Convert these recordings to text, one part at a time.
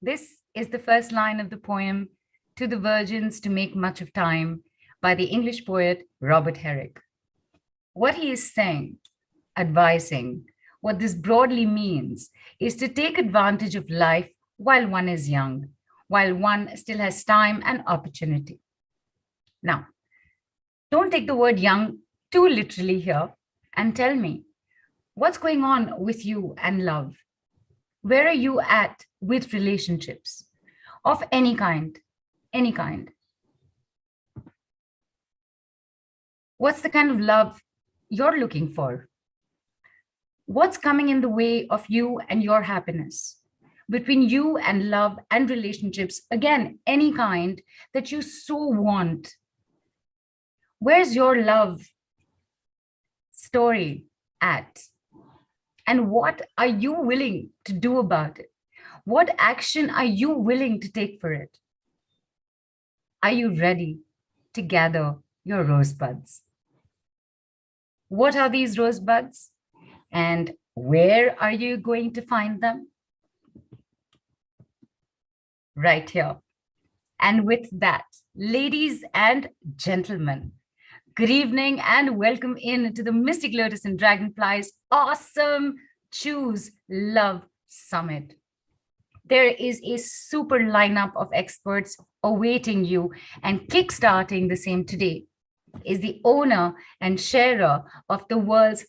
This is the first line of the poem To the Virgins to Make Much of Time by the English poet Robert Herrick. What he is saying, advising, what this broadly means is to take advantage of life while one is young, while one still has time and opportunity. Now, don't take the word young too literally here and tell me what's going on with you and love. Where are you at with relationships of any kind? Any kind. What's the kind of love you're looking for? What's coming in the way of you and your happiness? Between you and love and relationships, again, any kind that you so want. Where's your love story at? And what are you willing to do about it? What action are you willing to take for it? Are you ready to gather your rosebuds? What are these rosebuds? And where are you going to find them? Right here. And with that, ladies and gentlemen, good evening and welcome in to the Mystic Lotus and Dragonfly's awesome Choose Love Summit. There is a super lineup of experts awaiting you, and kickstarting the same today is the owner and sharer of the world's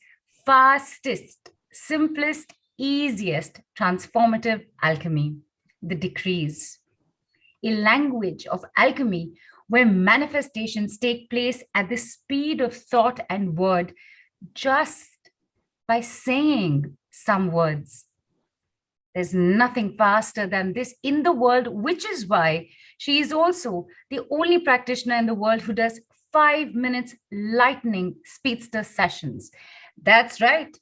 fastest, simplest, easiest transformative alchemy, the decrees. A language of alchemy where manifestations take place at the speed of thought and word just by saying some words. There's nothing faster than this in the world, which is why she is also the only practitioner in the world who does 5 minutes lightning speedster sessions. That's right,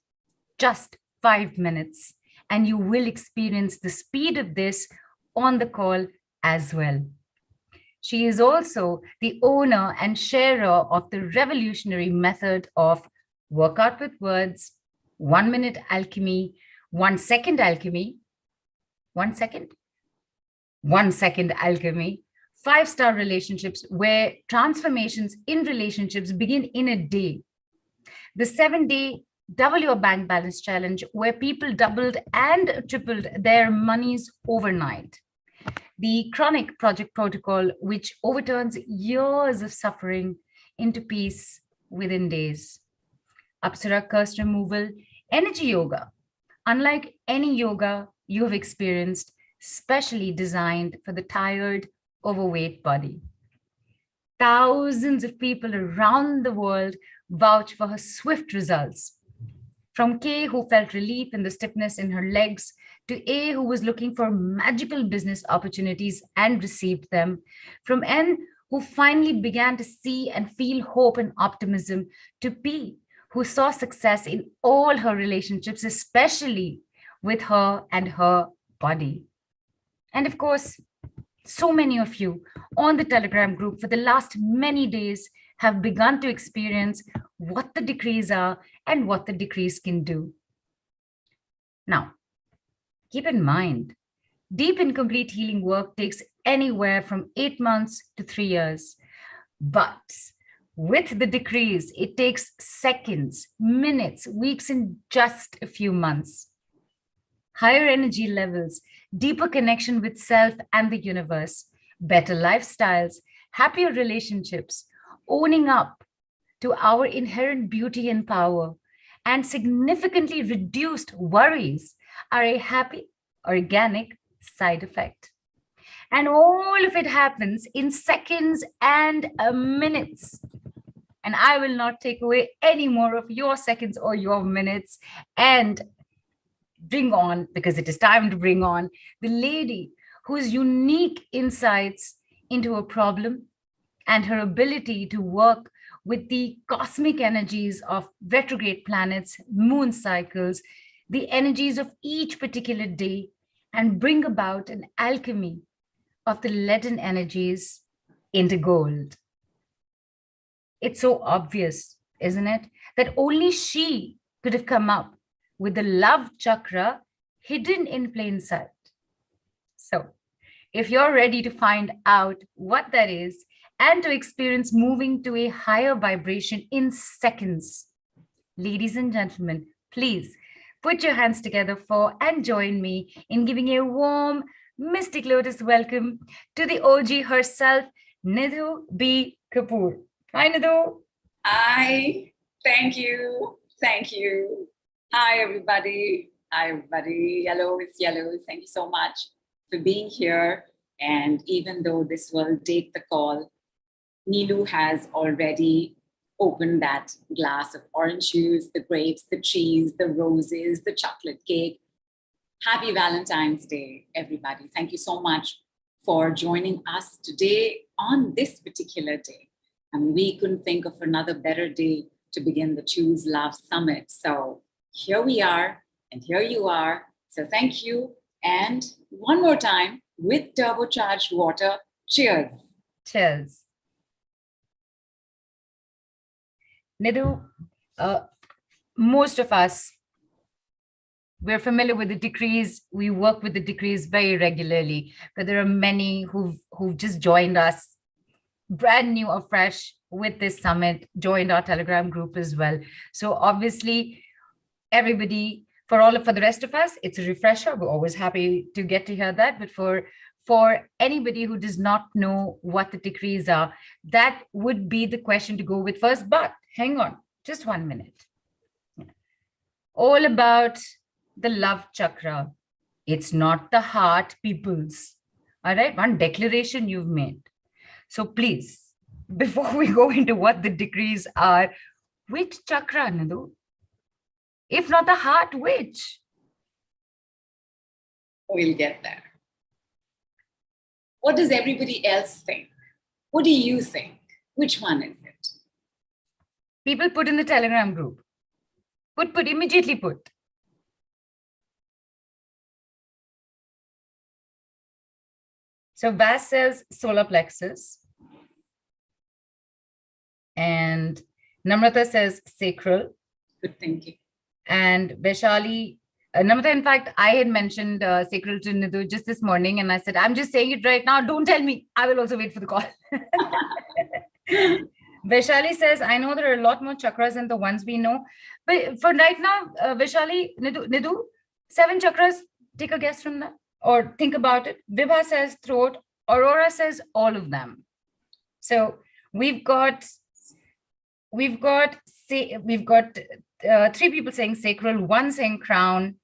just 5 minutes. And you will experience the speed of this on the call as well. She is also the owner and sharer of the revolutionary method of workout with words, 1 minute alchemy, 1 second alchemy, 1 second, 1 second alchemy, 5-star relationships where transformations in relationships begin in a day. The 7-day Double Your Bank Balance Challenge where people doubled and tripled their monies overnight. The Chronic Project Protocol, which overturns years of suffering into peace within days. Apsara curse removal, energy yoga, unlike any yoga you have experienced, specially designed for the tired, overweight body. Thousands of people around the world vouch for her swift results. From K, who felt relief in the stiffness in her legs, to A, who was looking for magical business opportunities and received them. From N, who finally began to see and feel hope and optimism, to P, who saw success in all her relationships, especially with her and her body. And of course, so many of you on the Telegram group for the last many days have begun to experience what the decrees are and what the decrees can do. Now, keep in mind, deep and complete healing work takes anywhere from 8 months to 3 years. But with the decrees, it takes seconds, minutes, weeks, and just a few months. Higher energy levels, deeper connection with self and the universe, better lifestyles, happier relationships, owning up to our inherent beauty and power, and significantly reduced worries are a happy, organic side effect. And all of it happens in seconds and minutes. And I will not take away any more of your seconds or your minutes and bring on, because it is time to bring on, the lady whose unique insights into a problem and her ability to work with the cosmic energies of retrograde planets, moon cycles, the energies of each particular day, and bring about an alchemy of the leaden energies into gold. It's so obvious, isn't it, that only she could have come up with the love chakra hidden in plain sight. So if you're ready to find out what that is and to experience moving to a higher vibration in seconds, ladies and gentlemen, please put your hands together for and join me in giving a warm, mystic lotus welcome to the OG herself, Nidhu B Kapoor. Hi, Nidhu. Hi, thank you. Thank you. Hi, everybody. Hi, everybody. Yellow is yellow. Thank you so much for being here. And even though this will take the call, Neelu has already opened that glass of orange juice, the grapes, the cheese, the roses, the chocolate cake. Happy Valentine's Day, everybody. Thank you so much for joining us today on this particular day. And we couldn't think of another better day to begin the Choose Love Summit. So here we are, and here you are. So thank you. And one more time, with turbocharged water, cheers. Cheers. Nidhu, most of us, we're familiar with the decrees. We work with the decrees very regularly, but there are many who've just joined us brand new or fresh with this summit, joined our Telegram group as well. So obviously, everybody, for the rest of us, it's a refresher. We're always happy to get to hear that. But for anybody who does not know what the decrees are, that would be the question to go with first. But hang on, just 1 minute. All about the love chakra. It's not the heart, peoples. All right, one declaration you've made. So please, before we go into what the decrees are, which chakra, Nidhu? If not the heart, which? We'll get there. What does everybody else think? What do you think? Which one is it? People put in the Telegram group. Immediately put. So Vas says solar plexus. And Namrata says sacral. Good thinking. And Vaishali, Namrata, in fact, I had mentioned sacral to Nidhu just this morning, and I said, I'm just saying it right now. Don't tell me. I will also wait for the call. Vaishali says, I know there are a lot more chakras than the ones we know. But for right now, Vaishali, Nidhu, 7 chakras, take a guess from that or think about it. Vibha says throat. Aurora says all of them. So we've got 3 people saying sacral, 1 saying crown,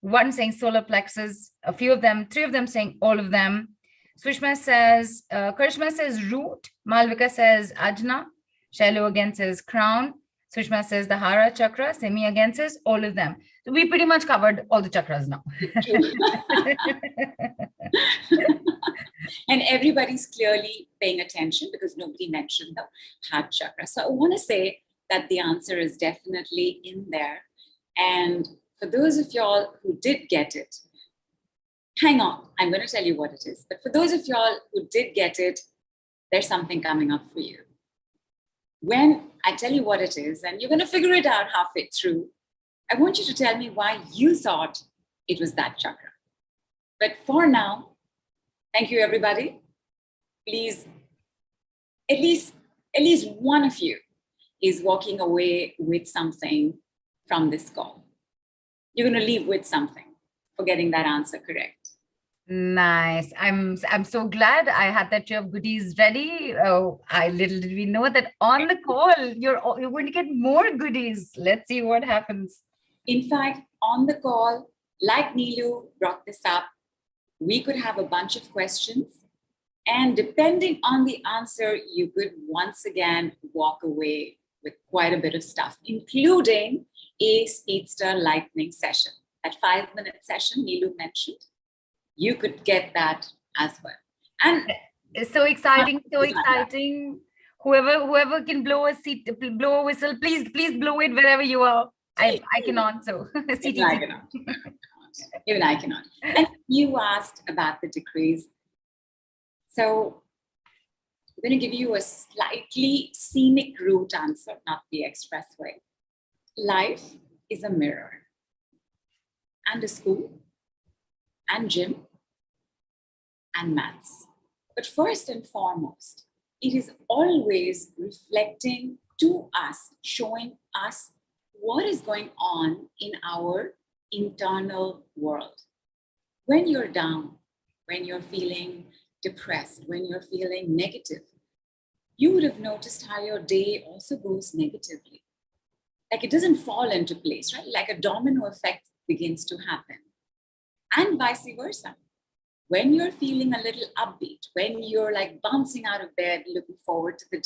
1 saying solar plexus, 3 of them saying all of them. Karishma says root, Malvika says ajna, Shailu again says crown, Sushma says the hara chakra, Simi again says all of them. So we pretty much covered all the chakras now. And everybody's clearly paying attention because nobody mentioned the heart chakra. So I want to say that the answer is definitely in there. And for those of y'all who did get it, hang on, I'm going to tell you what it is. But for those of y'all who did get it, there's something coming up for you. When I tell you what it is, and you're going to figure it out halfway through, I want you to tell me why you thought it was that chakra. But for now, thank you, everybody. Please, at least one of you is walking away with something from this call. You're going to leave with something for getting that answer correct. Nice. I'm so glad I had that tray of goodies ready. Oh, little did we know that on the call you're going to get more goodies. Let's see what happens. In fact, on the call, like Neelu brought this up, we could have a bunch of questions, and depending on the answer, you could once again walk away with quite a bit of stuff, including a speedster lightning session. That 5-minute session Neelu mentioned, you could get that as well. And it's so exciting, so exciting. Whoever can blow a whistle, please blow it wherever you are. I cannot, so even I cannot. Even I cannot. And you asked about the decrees. So I'm going to give you a slightly scenic route answer, not the expressway. Life is a mirror and a school and gym and maths. But first and foremost, it is always reflecting to us, showing us what is going on in our internal world. When you're down, when you're feeling depressed, when you're feeling negative, you would have noticed how your day also goes negatively. Like it doesn't fall into place, right? Like a domino effect begins to happen. And vice versa. When you're feeling a little upbeat, when you're like bouncing out of bed, looking forward to the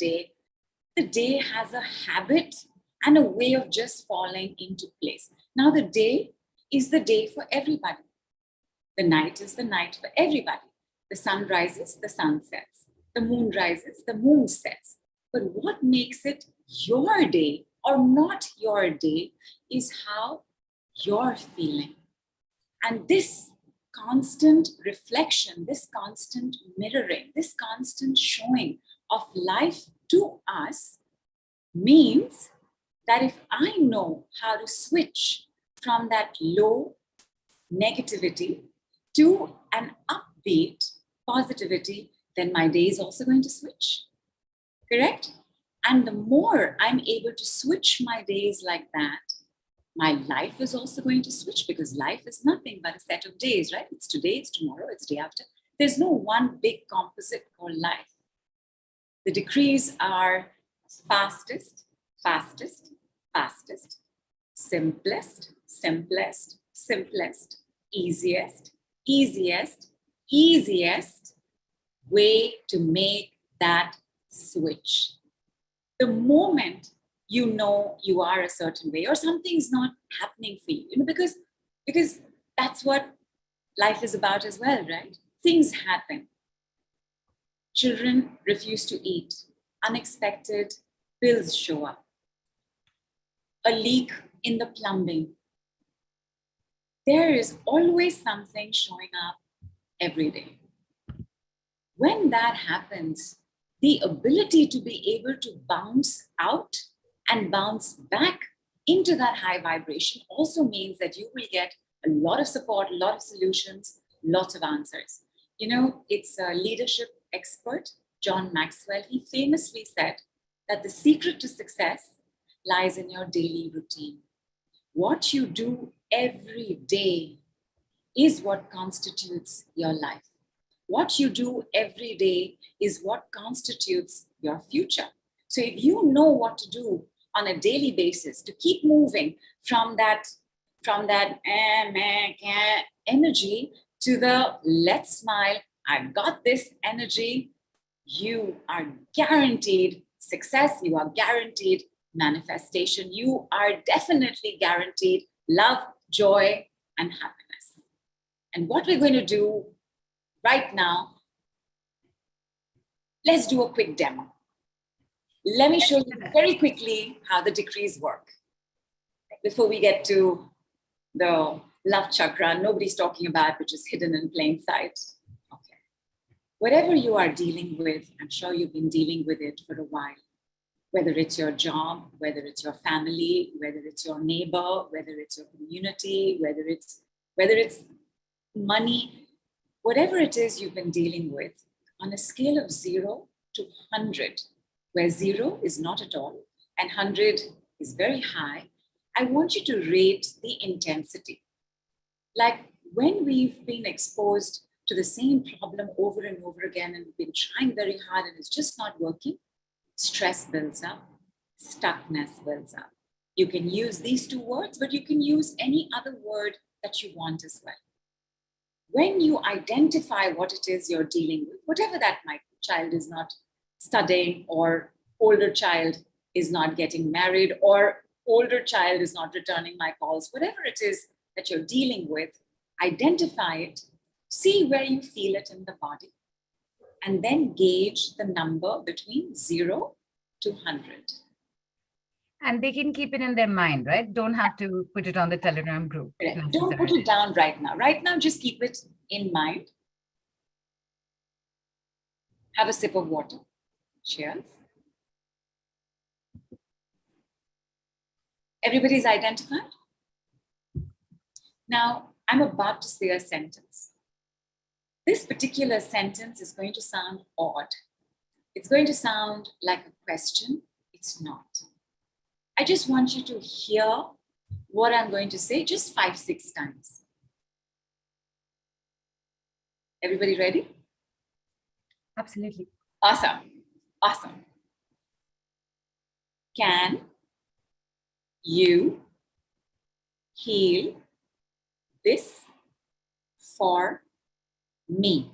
day has a habit and a way of just falling into place. Now, the day is the day for everybody. The night is the night for everybody. The sun rises, the sun sets. The moon rises, the moon sets. But what makes it your day or not your day is how you're feeling. And this constant reflection, this constant mirroring, this constant showing of life to us means that if I know how to switch from that low negativity to an upbeat positivity, then my day is also going to switch. Correct? And the more I'm able to switch my days like that, my life is also going to switch, because life is nothing but a set of days, right? It's today, it's tomorrow, it's day after. There's no one big composite called life. The decrees are fastest, fastest, fastest, simplest, simplest, simplest, easiest, easiest, easiest way to make that switch. The moment you know you are a certain way or something's not happening for you, because that's what life is about as well, right? Things happen. Children refuse to eat. Unexpected bills show up. A leak in the plumbing. There is always something showing up every day. When that happens, the ability to be able to bounce out and bounce back into that high vibration also means that you will get a lot of support, a lot of solutions, lots of answers. You know, it's a leadership expert, John Maxwell. He famously said that the secret to success lies in your daily routine. What you do every day is what constitutes your life. What you do every day is what constitutes your future. So if you know what to do on a daily basis to keep moving from that energy to the let's smile, I got this energy, you are guaranteed success, you are guaranteed manifestation, you are definitely guaranteed love, joy, and happiness. And what we're going to do right now, let's do a quick demo. Let me show you very quickly how the decrees work. Before we get to the love chakra, nobody's talking about, which is hidden in plain sight. Okay. Whatever you are dealing with, I'm sure you've been dealing with it for a while. Whether it's your job, whether it's your family, whether it's your neighbor, whether it's your community, whether it's money, whatever it is you've been dealing with, on a scale of 0 to 100, where 0 is not at all and 100 is very high, I want you to rate the intensity. Like when we've been exposed to the same problem over and over again and we've been trying very hard and it's just not working, stress builds up, stuckness builds up. You can use these two words, but you can use any other word that you want as well. When you identify what it is you're dealing with, whatever that might be, child is not studying, or older child is not getting married, or older child is not returning my calls, whatever it is that you're dealing with, identify it, see where you feel it in the body, and then gauge the number between 0 to 100. And they can keep it in their mind, right? Don't have to put it on the Telegram group. Don't put it down right now. Right now, just keep it in mind. Have a sip of water. Cheers. Everybody's identified? Now, I'm about to say a sentence. This particular sentence is going to sound odd. It's going to sound like a question. It's not. I just want you to hear what I'm going to say just 5-6 times. Everybody ready? Absolutely. Awesome. Awesome. Can you heal this for me?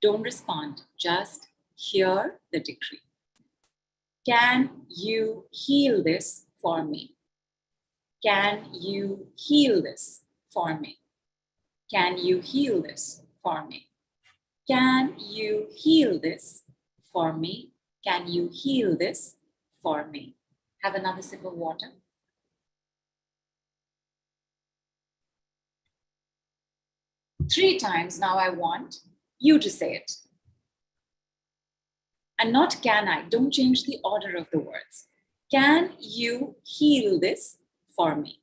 Don't respond, just hear the decree. Can you heal this for me? Can you heal this for me? Can you heal this for me? Can you heal this for me? Can you heal this for me? Have another sip of water. Three times now I want you to say it. And not can I. Don't change the order of the words. Can you heal this for me?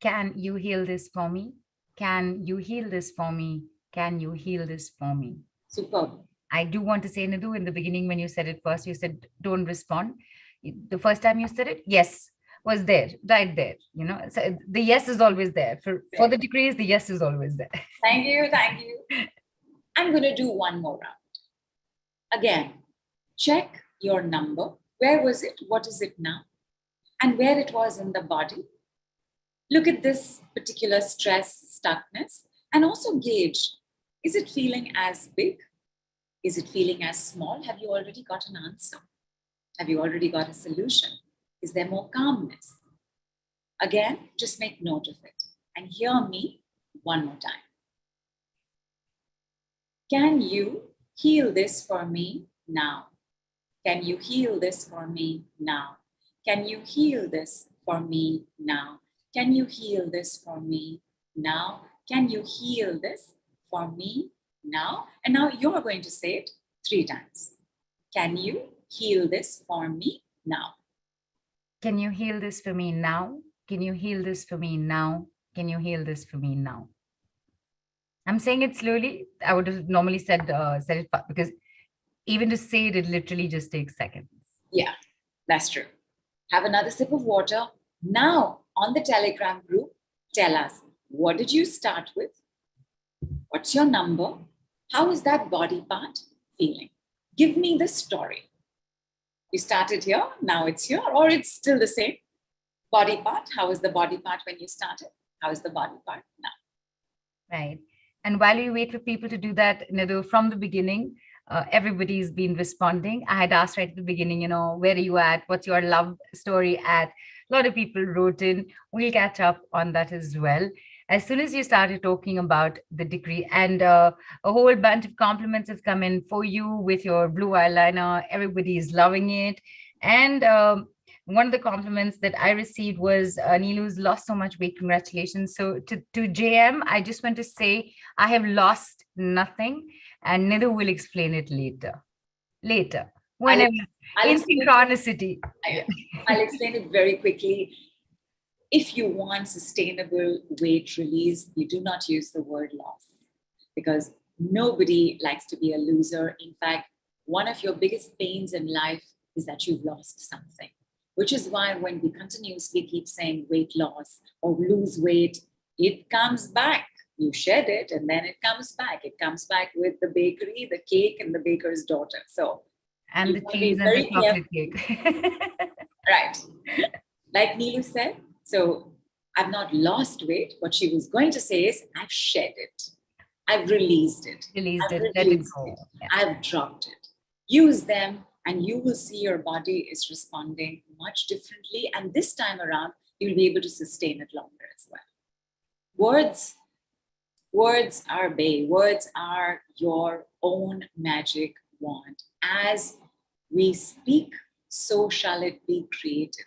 Can you heal this for me? Can you heal this for me? Can you heal this for me? Superb. I do want to say, Nidhu, in the beginning, when you said it first, you said, don't respond. The first time you said it, yes, was there, right there. You know, so the yes is always there. For the decrees, the yes is always there. Thank you. Thank you. I'm going to do one more round. Again, check your number. Where was it? What is it now? And where it was in the body. Look at this particular stress, stuckness, and also gauge, is it feeling as big? Is it feeling as small? Have you already got an answer? Have you already got a solution? Is there more calmness? Again, just make note of it and hear me one more time. Can you heal this for me now? Can you heal this for me now? Can you heal this for me now? Can you heal this for me now? Can you heal this for me now? And now you're going to say it 3 times. Can you heal this for me now? Can you heal this for me now? Can you heal this for me now? Can you heal this for me now? I'm saying it slowly. I would have normally said it because even to say it, it literally just takes seconds. Yeah, that's true. Have another sip of water. Now, on the Telegram group, tell us, what did you start with? What's your number? How is that body part feeling? Give me the story. You started here, now it's here, or it's still the same. Body part, how is the body part when you started? How is the body part now? Right. And while we wait for people to do that, Nidhu, from the beginning, everybody's been responding. I had asked right at the beginning, you know, where are you at? What's your love story at? A lot of people wrote in. We'll catch up on that as well. As soon as you started talking about the decree, and a whole bunch of compliments have come in for you with your blue eyeliner. Everybody is loving it. And one of the compliments that I received was Nilu's lost so much weight. Congratulations. So to JM, I just want to say I have lost nothing, and Nidhu will explain it later. Whenever. In synchronicity. I'll explain it very quickly. If you want sustainable weight release, you do not use the word loss, because nobody likes to be a loser. In fact, one of your biggest pains in life is that you've lost something, which is why when we continuously keep saying weight loss or lose weight, it comes back. You shed it and then it comes back. It comes back with the bakery, the cake, and the baker's daughter. So, and the cheese and the chocolate cake. Right. Like Neelu said, so I've not lost weight. What she was going to say is, I've shed it. I've released it. Let it go. Yeah. I've dropped it. Use them and you will see your body is responding much differently. And this time around, you'll be able to sustain it longer as well. Words are bae. Words are your own magic wand. As we speak, so shall it be created,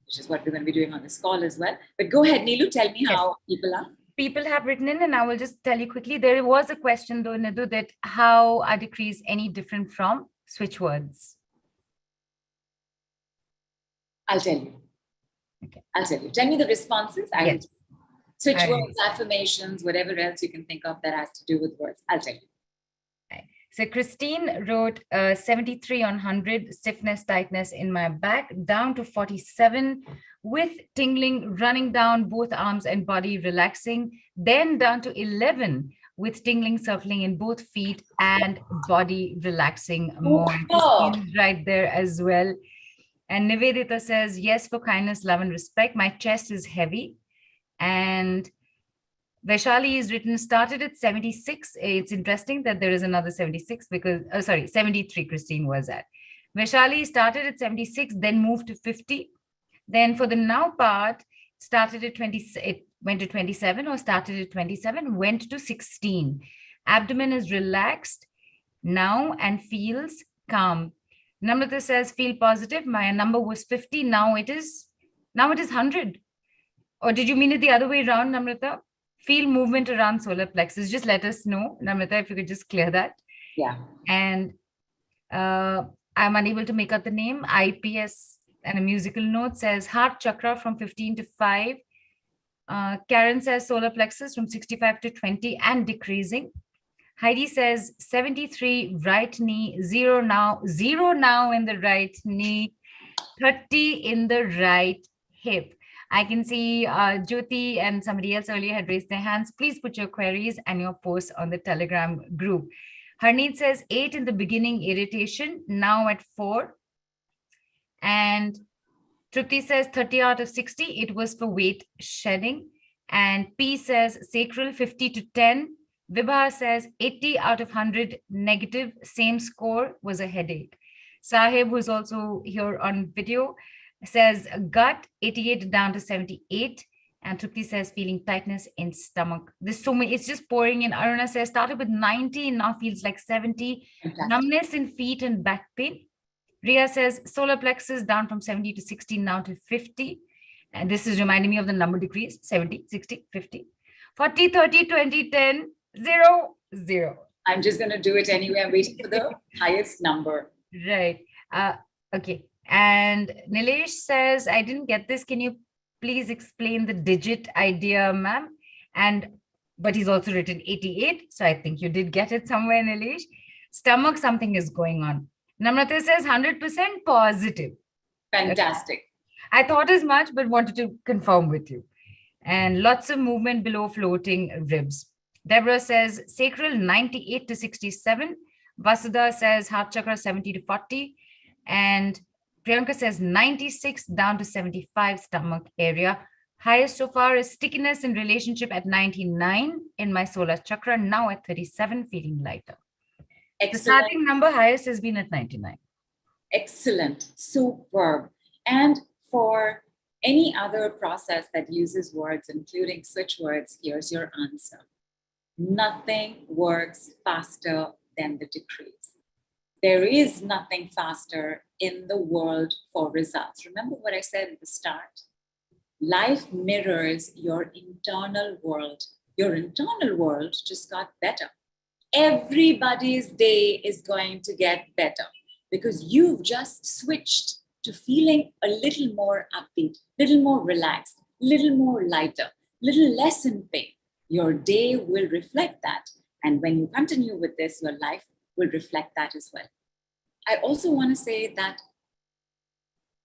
which is what we're going to be doing on this call as well. But go ahead, Neelu, tell me how people are. People have written in, and I will just tell you quickly. There was a question though, Nidhu, that how are decrees any different from switchwords? I'll tell you. Okay. I'll tell you. Tell me the responses. Yes. Switchwords, affirmations, whatever else you can think of that has to do with words. I'll tell you. So Christine wrote 73 on 100, stiffness, tightness in my back, down to 47 with tingling running down both arms and body relaxing, then down to 11 with tingling circling in both feet and body relaxing more. Christine's right there as well. And Nivedita says, yes, for kindness, love, and respect. My chest is heavy. And Vaishali is written, started at 76. It's interesting that there is another 76 because, 73 Christine was at. Vaishali started at 76, then moved to 50. Then for the now part, started at 20, it went to 27 or started at 27, went to 16. Abdomen is relaxed now and feels calm. Namrata says, feel positive. My number was 50. Now it is 100. Or did you mean it the other way around, Namrata? Feel movement around solar plexus. Just let us know, Namrata, if you could just clear that. Yeah. And I'm unable to make out the name. IPS and a musical note says heart chakra from 15 to 5. Karen says solar plexus from 65 to 20 and decreasing. Heidi says 73 right knee, 0 now in the right knee, 30 in the right hip. I can see Jyoti and somebody else earlier had raised their hands. Please put your queries and your posts on the Telegram group. Harneet says 8 in the beginning, irritation, now at 4. And Trupti says 30 out of 60, it was for weight shedding. And P says sacral 50 to 10. Vibha says 80 out of 100 negative, same score, was a headache. Sahib, who's also here on video, says gut 88 down to 78. And Trupti says feeling tightness in stomach. There's so many, it's just pouring in. Aruna says started with 90 and now feels like 70. Fantastic. Numbness in feet and back pain. Ria says solar plexus down from 70 to 60, now to 50. And this is reminding me of the number decrease, 70, 60, 50, 40, 30, 20, 10, 0, 0. I'm just going to do it anyway. I'm waiting for the highest number. Right. Okay. And Nilesh says, I didn't get this. Can you please explain the digit idea, ma'am? But he's also written 88. So I think you did get it somewhere, Nilesh. Stomach, something is going on. Namrata says 100% positive. Fantastic. I thought as much, but wanted to confirm with you. And lots of movement below floating ribs. Deborah says sacral 98 to 67. Vasudha says heart chakra 70 to 40. And Priyanka says 96 down to 75 stomach area. Highest so far is stickiness in relationship at 99 in my solar chakra. Now at 37, feeling lighter. Excellent. The starting number highest has been at 99. Excellent. Superb. And for any other process that uses words, including switch words, here's your answer. Nothing works faster than the decrease. There is nothing faster in the world for results. Remember what I said at the start? Life mirrors your internal world. Your internal world just got better. Everybody's day is going to get better because you've just switched to feeling a little more upbeat, little more relaxed, little more lighter, little less in pain. Your day will reflect that. And when you continue with this, your life will reflect that as well. I also want to say that,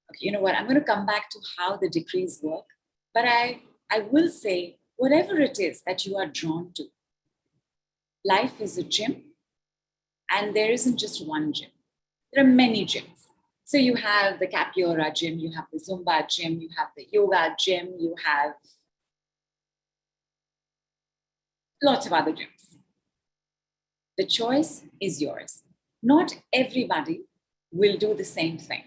okay, you know what, I'm going to come back to how the decrees work, but I will say, whatever it is that you are drawn to, life is a gym, and there isn't just one gym. There are many gyms. So you have the Capoeira gym, you have the Zumba gym, you have the yoga gym, you have lots of other gyms. The choice is yours. Not everybody will do the same thing.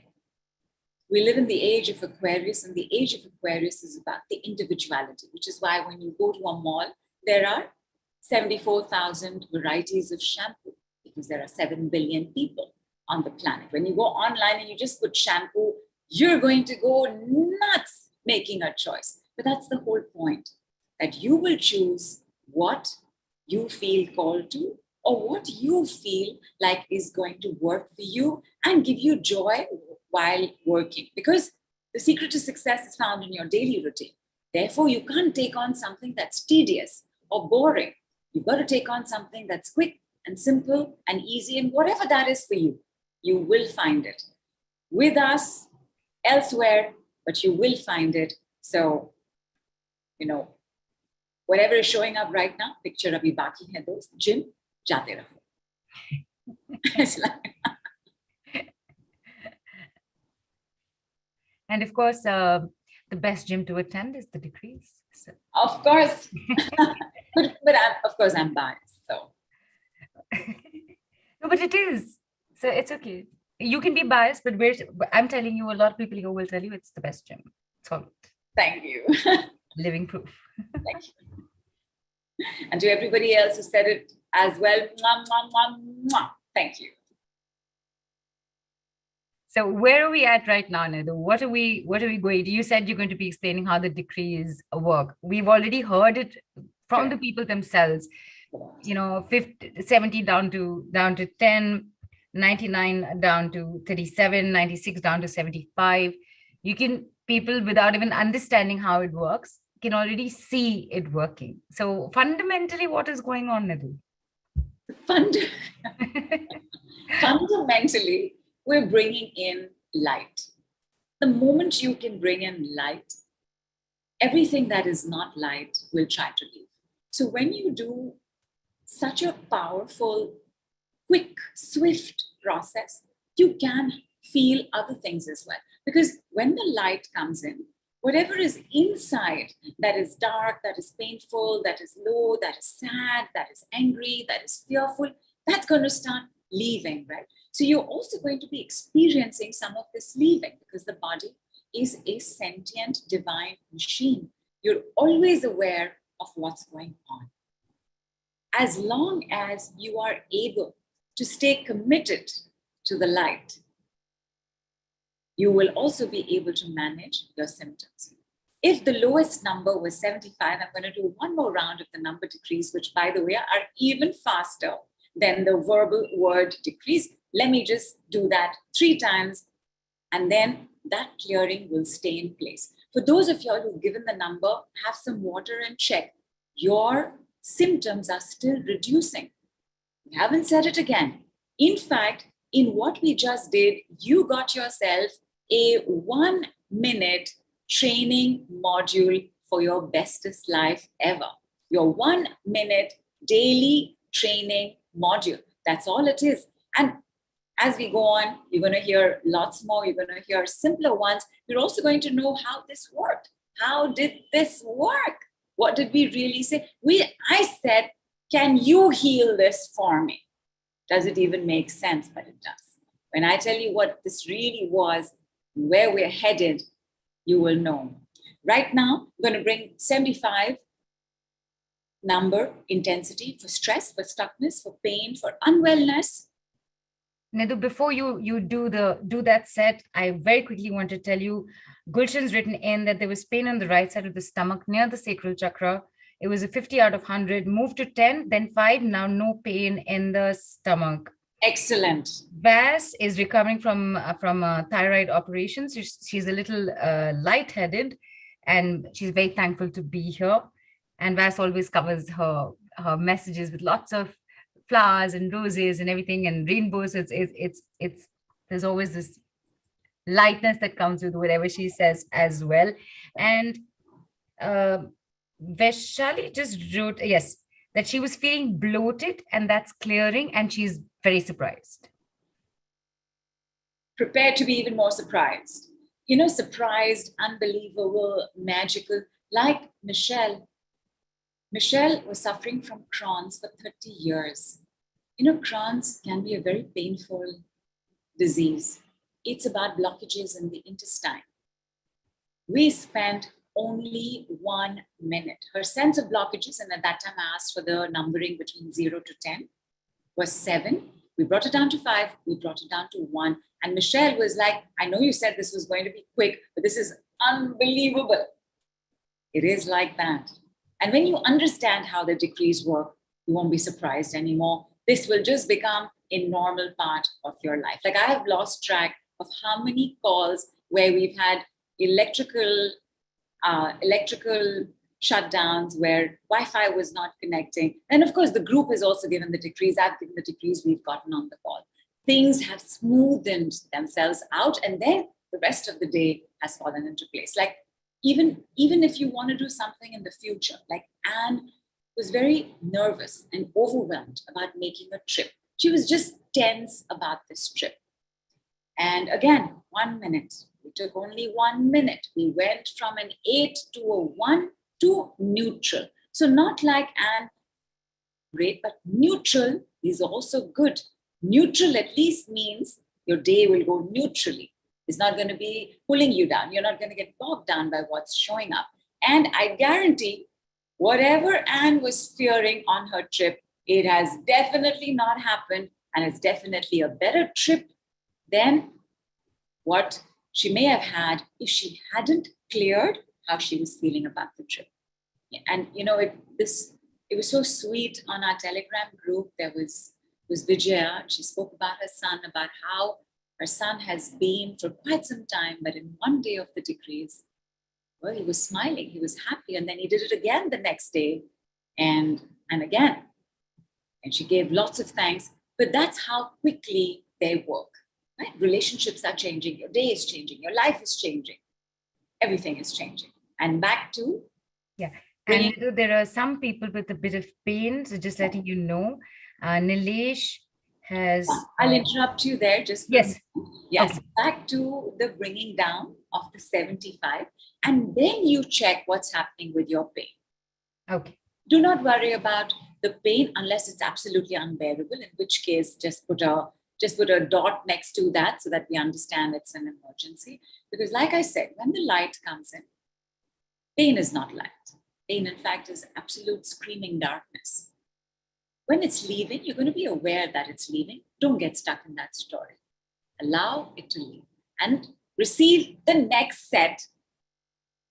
We live in the age of Aquarius, and the age of Aquarius is about the individuality, which is why when you go to a mall, there are 74,000 varieties of shampoo because there are 7 billion people on the planet. When you go online and you just put shampoo, you're going to go nuts making a choice. But that's the whole point, that you will choose what you feel called to or what you feel like is going to work for you and give you joy while working. Because the secret to success is found in your daily routine. Therefore, you can't take on something that's tedious or boring. You've got to take on something that's quick and simple and easy, and whatever that is for you, you will find it with us, elsewhere, but you will find it. So, whatever is showing up right now, picture abhi baki hai dost, gym, jate raho. It's like, And of course, the best gym to attend is the Decrease. So. of course, but of course I'm biased. So. No, but it is. So it's okay. You can be biased, but I'm telling you, a lot of people here will tell you it's the best gym. So Thank you. Living proof. Thank you. And to everybody else who said it as well, mwah, mwah, mwah, mwah. Thank you. So where are we at right now, Nidhu? What are we going? You said you're going to be explaining how the decrees work. We've already heard it from the people themselves. 70 down to 10, 99 down to 37, 96 down to 75. People without even understanding how it works can already see it working. So fundamentally, what is going on, Nidhu? Fundamentally, we're bringing in light. The moment you can bring in light, everything that is not light will try to leave. So when you do such a powerful, quick, swift process, you can feel other things as well. Because when the light comes in, whatever is inside that is dark, that is painful, that is low, that is sad, that is angry, that is fearful, that's going to start leaving, right? So you're also going to be experiencing some of this leaving because the body is a sentient divine machine. You're always aware of what's going on. As long as you are able to stay committed to the light, you will also be able to manage your symptoms. If the lowest number was 75, I'm going to do one more round of the number decrees, which, by the way, are even faster than the verbal word decrees. Let me just do that 3 times, and then that clearing will stay in place. For those of you who've given the number, have some water and check. Your symptoms are still reducing. We haven't said it again. In fact, in what we just did, you got yourself a 1-minute training module for your bestest life ever. Your 1-minute daily training module. That's all it is. And as we go on, you're going to hear lots more. You're going to hear simpler ones. You're also going to know how this worked. How did this work? What did we really say? I said, can you heal this for me? Does it even make sense? But it does. When I tell you what this really was, where we're headed, you will know. Right now, I'm going to bring 75 number intensity for stress, for stuckness, for pain, for unwellness. Nidhu, before you do that set, I very quickly want to tell you, Gulshan's written in that there was pain on the right side of the stomach near the sacral chakra. It was a 50 out of 100, moved to 10, then 5, now no pain in the stomach. Excellent. Vas is recovering from a thyroid operation. So she's a little lightheaded, and she's very thankful to be here. And Vas always covers her messages with lots of flowers and roses and everything and rainbows. It's there's always this lightness that comes with whatever she says as well. And Vaishali just wrote, yes, that she was feeling bloated and that's clearing, and she's very surprised. Prepare to be even more surprised. Surprised, unbelievable, magical, like Michelle. Michelle was suffering from Crohn's for 30 years. Crohn's can be a very painful disease. It's about blockages in the intestine. We spent only 1 minute. Her sense of blockages, and at that time I asked for the numbering between 0 to 10, was 7. We brought it down to 5. We brought it down to 1. And Michelle was like, I know you said this was going to be quick, but this is unbelievable. It is like that. And when you understand how the decrees work, you won't be surprised anymore. This will just become a normal part of your life. Like, I have lost track of how many calls where we've had electrical electrical shutdowns where Wi-Fi was not connecting. And of course, the group has also given the decrees. I've given the decrees we've gotten on the call. Things have smoothened themselves out, and then the rest of the day has fallen into place. Like even if you want to do something in the future, like Anne was very nervous and overwhelmed about making a trip. She was just tense about this trip. And again, 1 minute. We took only 1 minute. We went from an 8 to a 1 to neutral. So not like Anne, great, but neutral is also good. Neutral at least means your day will go neutrally. It's not going to be pulling you down. You're not going to get bogged down by what's showing up. And I guarantee whatever Anne was fearing on her trip, it has definitely not happened. And it's definitely a better trip than what she may have had if she hadn't cleared how she was feeling about the trip. And you know, it was so sweet on our Telegram group. There was Vijaya. She spoke about her son, about how her son has been for quite some time, but in one day of the decrees, well, he was smiling, he was happy, and then he did it again the next day, and again. And she gave lots of thanks. But that's how quickly they work. Right? Relationships are changing, your day is changing, your life is changing, everything is changing. And back to and there are some people with a bit of pain, so just letting you know. Nilesh has I'll interrupt you there just yes yes okay. Back to the bringing down of the 75, and then you check what's happening with your pain. Okay, do not worry about the pain unless it's absolutely unbearable, in which case just put a dot next to that so that we understand it's an emergency. Because like I said, when the light comes in, pain is not light. Pain, in fact, is absolute screaming darkness. When it's leaving, you're going to be aware that it's leaving. Don't get stuck in that story. Allow it to leave and receive the next set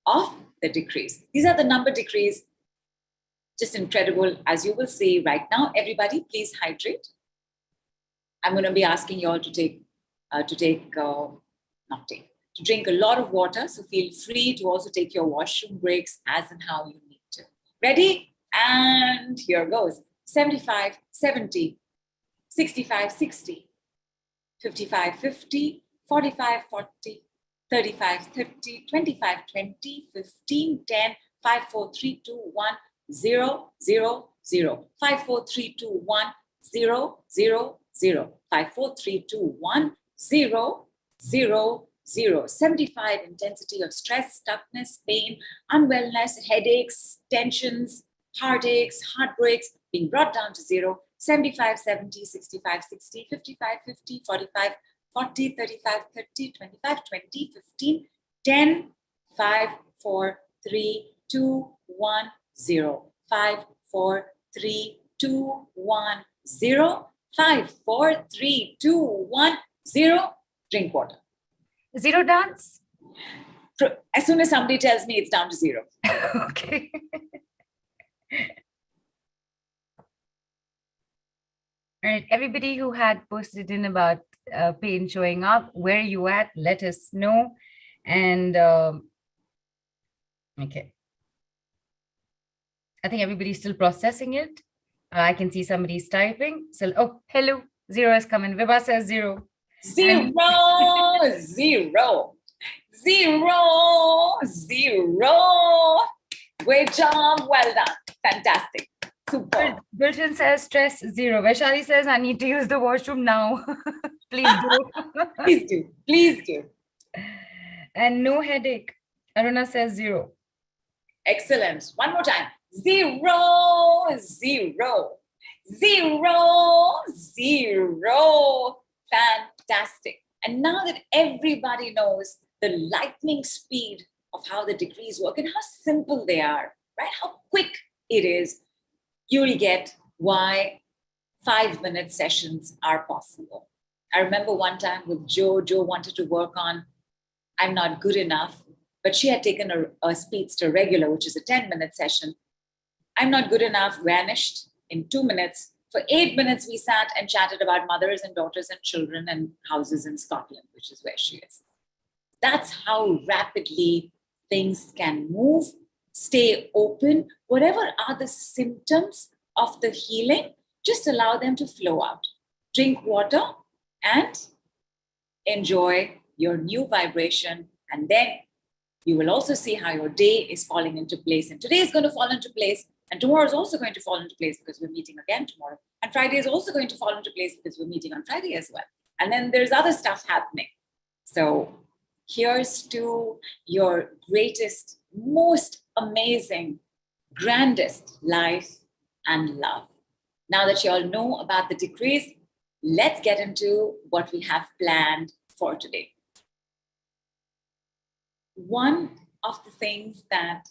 of the decrees. These are the number decrees. Just incredible, as you will see right now. Everybody, please hydrate. I'm going to be asking you all to drink a lot of water. So feel free to also take your washroom breaks as and how you need to. Ready? And here goes. 75, 70, 65, 60, 55, 50, 45, 40, 35, 30, 25, 20, 15, 10, 5, 4, 3, 2, 1, 0, 0, 0. 5, 4, 3, 2, 1, 0, 0, 0. 5, 4, 3, 2, 1, 0, 0, 0. 75 intensity of stress, stuckness, pain, unwellness, headaches, tensions, heartaches, heartbreaks being brought down to 0. 75, 70, 65, 60, 55, 50, 45, 40, 35, 30, 25, 20, 15, 10, 5, 4, 3, 2, 1, 0. 5, 4, 3, 2, 1, 0. 5, 4, 3, 2, 1, 0. Drink water. Zero dance? As soon as somebody tells me it's down to 0. Okay. All right, everybody who had posted in about pain showing up, where are you at? Let us know. And okay. I think everybody's still processing it. I can see somebody's typing. So, oh, hello. 0 has come in. Vibha says 0. 0, 0, 0, 0. Great job. Well done. Fantastic. Super. Bilton says stress 0. Vaishali says I need to use the washroom now. Please do. Please do. Please do. And no headache. Aruna says 0. Excellent. One more time. 0, 0, 0, 0. Fantastic. And now that everybody knows the lightning speed of how the degrees work and how simple they are, right? How quick it is, you'll get why 5-minute sessions are possible. I remember one time with Joe wanted to work on I'm Not Good Enough, but she had taken a Speedster regular, which is a 10-minute session. I'm Not Good Enough vanished in 2 minutes. For 8 minutes, we sat and chatted about mothers and daughters and children and houses in Scotland, which is where she is. That's how rapidly things can move, stay open. Whatever are the symptoms of the healing, just allow them to flow out. Drink water and enjoy your new vibration. And then you will also see how your day is falling into place. And today is going to fall into place. And tomorrow is also going to fall into place because we're meeting again tomorrow. And Friday is also going to fall into place because we're meeting on Friday as well. And then there's other stuff happening. So here's to your greatest, most amazing, grandest life and love. Now that you all know about the decrees, let's get into what we have planned for today. One of the things that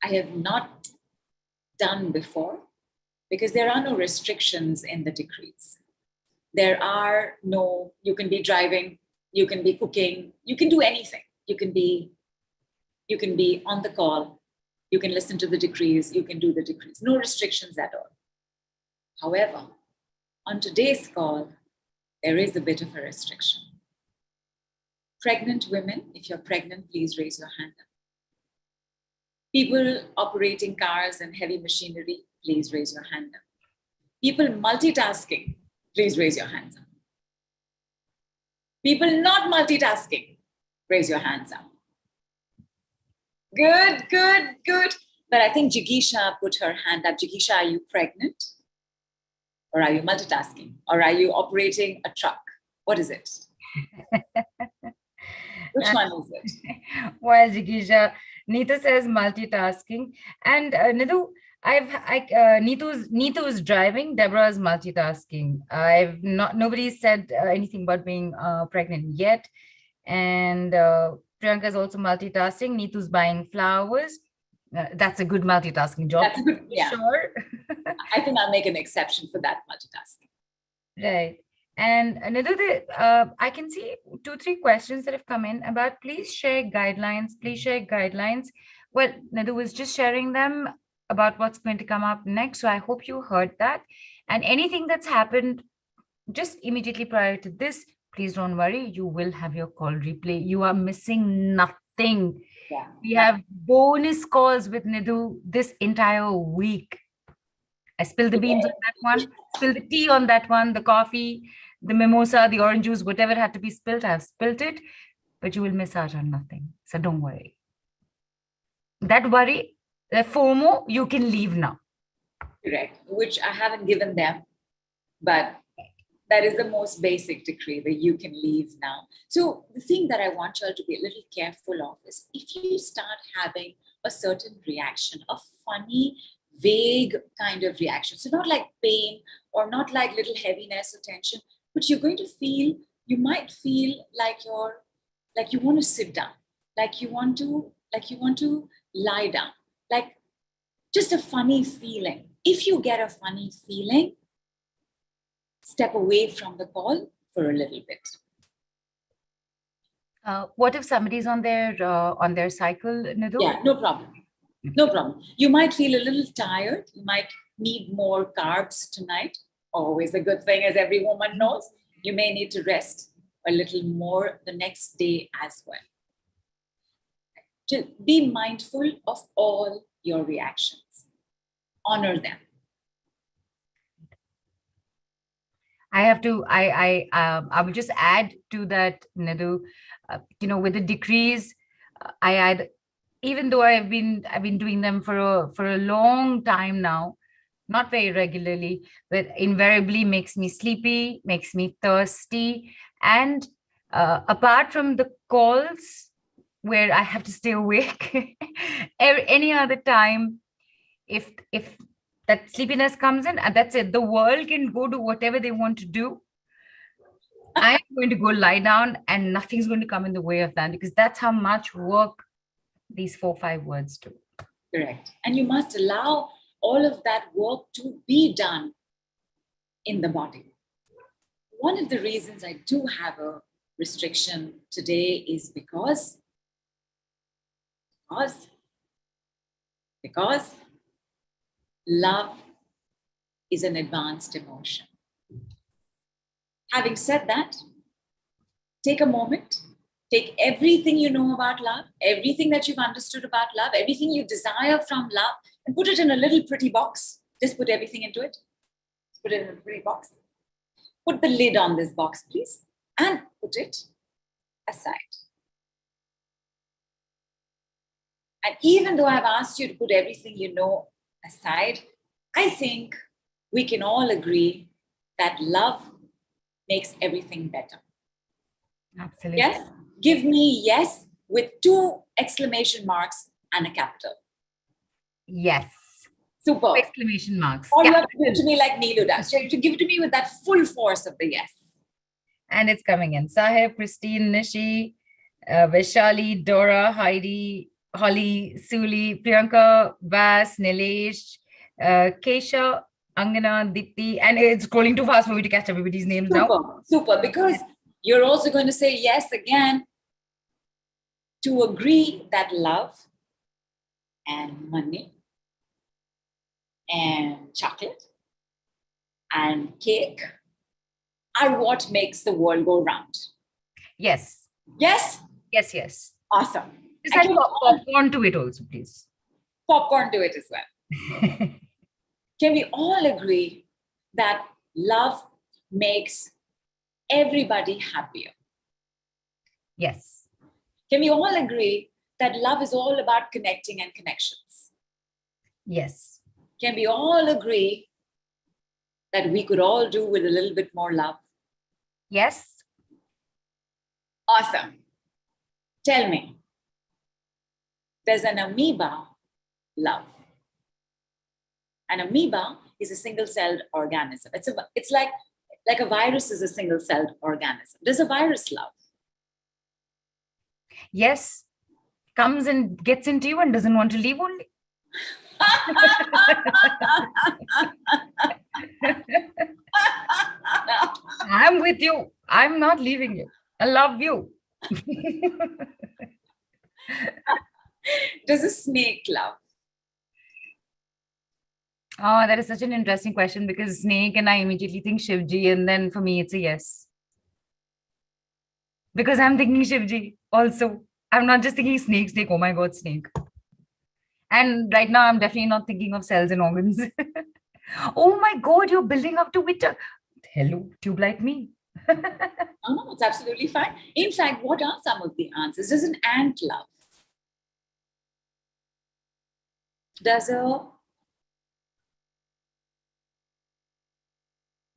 I have not done before, because there are no restrictions in the decrees. There are no, you can be driving, you can be cooking, you can do anything. You can be on the call, you can listen to the decrees, you can do the decrees. No restrictions at all. However, on today's call, there is a bit of a restriction. Pregnant women, if you're pregnant, please raise your hand up. People operating cars and heavy machinery, please raise your hand up. People multitasking, please raise your hands up. People not multitasking, raise your hands up. Good, good, good. But I think Jigisha put her hand up. Jigisha, are you pregnant? Or are you multitasking? Or are you operating a truck? What is it? Which one is it? Well, Jigisha, Neeta says multitasking. And Nidhu, Neetu's driving, Deborah is multitasking. Nobody said anything about being pregnant yet. And Priyanka is also multitasking. Neetu's buying flowers. That's a good multitasking job. That's a good, yeah. Sure. I think I'll make an exception for that multitasking. Right. And Nidhu, I can see 2-3 questions that have come in about please share guidelines. Please share guidelines. Well, Nidhu was just sharing them about what's going to come up next. So I hope you heard that. And anything that's happened just immediately prior to this, please don't worry. You will have your call replay. You are missing nothing. Yeah. We have bonus calls with Nidhu this entire week. I spilled the beans on that one, spilled the tea on that one, the coffee, the mimosa, the orange juice, whatever had to be spilled, I've spilled it, but you will miss out on nothing. So don't worry. That worry, the FOMO, you can leave now. Correct, which I haven't given them, but that is the most basic decree that you can leave now. So the thing that I want you all to be a little careful of is if you start having a certain reaction, a funny, vague kind of reaction. So not like pain or not like little heaviness or tension, but you're going to feel, you might feel like you want to sit down, like you want to lie down, like just a funny feeling. If you get a funny feeling, step away from the call for a little bit. What if somebody's on their cycle, Nidhu? Yeah, no problem. No problem. You might feel a little tired. You might need more carbs tonight. Always a good thing, as every woman knows. You may need to rest a little more the next day as well. Just be mindful of all your reactions. Honor them. I will just add to that, Nidhu, with the decrees, even though I've been doing them for a long time now, not very regularly, but invariably makes me sleepy, makes me thirsty. And apart from the calls where I have to stay awake, any other time, if that sleepiness comes in, and that's it, the world can go do whatever they want to do. I'm going to go lie down and nothing's going to come in the way of that, because that's how much work these 4-5 words do. Correct. And you must allow all of that work to be done in the body. One of the reasons I do have a restriction today is because love is an advanced emotion. Having said that, take a moment Take everything you know about love, everything that you've understood about love, everything you desire from love, and put it in a little pretty box. Just put everything into it. Put it in a pretty box. Put the lid on this box, please, and put it aside. And even though I've asked you to put everything you know aside, I think we can all agree that love makes everything better. Absolutely. Yes? Give me yes with 2 exclamation marks and a capital. Yes. Super. Exclamation marks. Or you have to give it to me like Neelu does. You have to give it to me with that full force of the yes. And it's coming in. Sahib, Christine, Nishi, Vaishali, Dora, Heidi, Holly, Suli, Priyanka, Vas, Nilesh, Kesha, Angana, Dipti, and it's scrolling too fast for me to catch everybody's names now. Super, because you're also going to say yes again to agree that love and money and chocolate and cake are what makes the world go round. Yes. Yes? Yes, yes. Awesome. Just add popcorn to it also, please. Popcorn to it as well. Can we all agree that love makes everybody happier? Yes. Can we all agree that love is all about connecting and connections? Yes. Can we all agree that we could all do with a little bit more love? Yes. Awesome. Tell me, does an amoeba love? An amoeba is a single-celled organism. It's like a virus is a single-celled organism. Does a virus love? Yes. Comes and gets into you and doesn't want to leave only. I'm with you. I'm not leaving you. I love you. Does a snake love? Oh, that is such an interesting question because snake and I immediately think Shivji, and then for me it's a yes. Because I'm thinking Shivji also. I'm not just thinking snake, oh my God, snake. And right now I'm definitely not thinking of cells and organs. Oh my God, you're building up to it. Hello, tube like me. Oh, no, it's absolutely fine. In fact, what are some of the answers? Does an ant love? Does a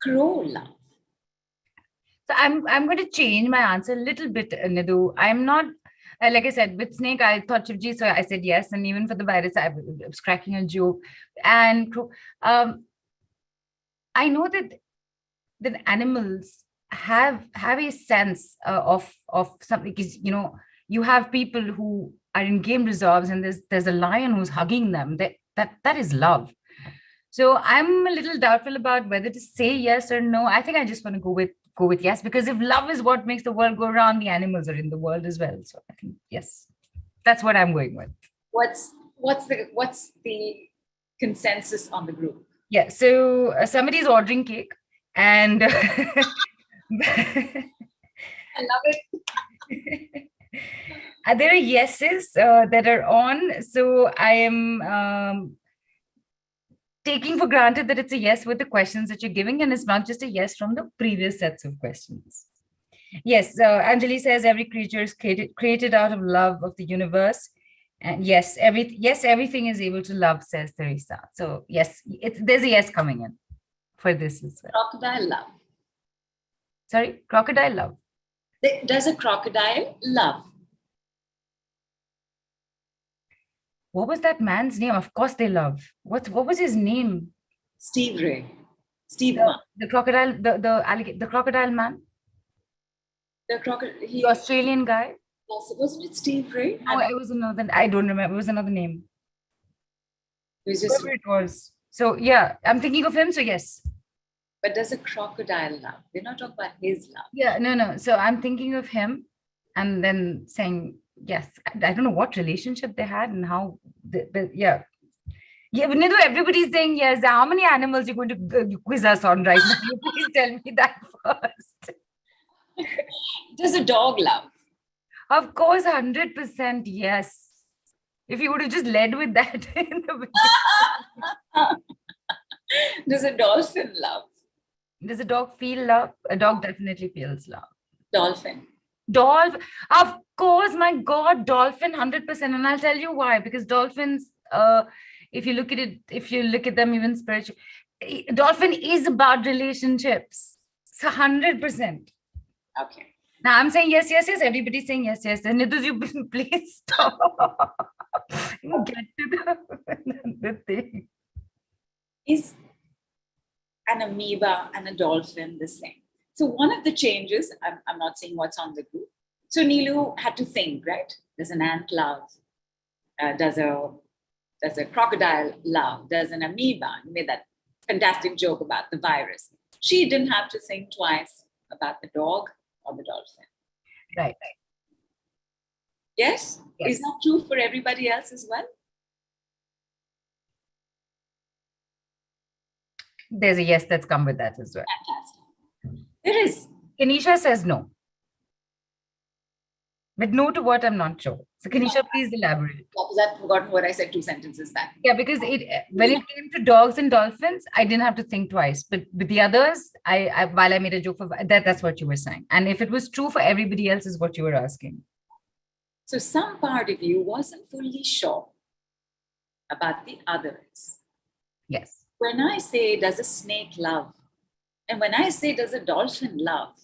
crow love? So I'm going to change my answer a little bit, Nidhu. I'm not, like I said, with snake, I thought Shivji, so I said yes. And even for the virus, I was cracking a joke. And I know that animals have a sense of something, because you have people who are in game reserves and there's a lion who's hugging them. That is love. So I'm a little doubtful about whether to say yes or no. I think I just want to go with yes, because if love is what makes the world go round, the animals are in the world as well. So I think yes, that's what I'm going with. What's the consensus on the group? Yeah, so somebody's ordering cake, and I love it. There are yeses that are on. So I am taking for granted that it's a yes with the questions that you're giving, and it's not just a yes from the previous sets of questions. Yes, Anjali says every creature is created out of love of the universe. And yes, everything is able to love, says Teresa. So yes, there's a yes coming in for this as well. Crocodile love. Sorry, crocodile love. Does a crocodile love? What was that man's name? Of course they love. What was his name? Steve Ray. Steve the crocodile, the crocodile man? The Australian guy? Yes, wasn't it Steve Ray? No, it was another. I don't remember. It was another name. It was just. Whoever it was. So yeah, I'm thinking of him. So yes. But does a crocodile love? We're not talking about his love. Yeah, no. So I'm thinking of him, and then saying yes. I don't know what relationship they had and how. Yeah. Yeah, Nidhu, everybody's saying yes. How many animals you're going to quiz us on right now? Please tell me that first. Does a dog love? Of course, 100% yes. If you would have just led with that in the beginning. Does a dolphin love? Does a dog feel love? A dog definitely feels love. Dolphin. Dolphin, of course, my God, dolphin 100%. And I'll tell you why. Because dolphins, if you look at it, if you look at them even spiritually, dolphin is about relationships. It's 100%. Okay. Now I'm saying yes, yes, yes. Everybody's saying yes, yes. And Nidhu, you please stop. Get to the thing. Is an amoeba and a dolphin the same? So one of the changes, I'm not saying what's on the group. So Neelu had to think, right? Does an ant love? Does a crocodile love? Does an amoeba? You made that fantastic joke about the virus. She didn't have to think twice about the dog or the dolphin. Right. Yes? Is that true for everybody else as well? There's a yes that's come with that as well. Fantastic. There is. Kanisha says no. But no to what, I'm not sure. So Kanisha, please elaborate. Because I've forgotten what I said 2 sentences back. Yeah, because when it came to dogs and dolphins, I didn't have to think twice. But with the others, while I made a joke for that's what you were saying. And if it was true for everybody else, is what you were asking. So some part of you wasn't fully sure about the others. Yes. When I say, does a snake love? And when I say, does a dolphin love?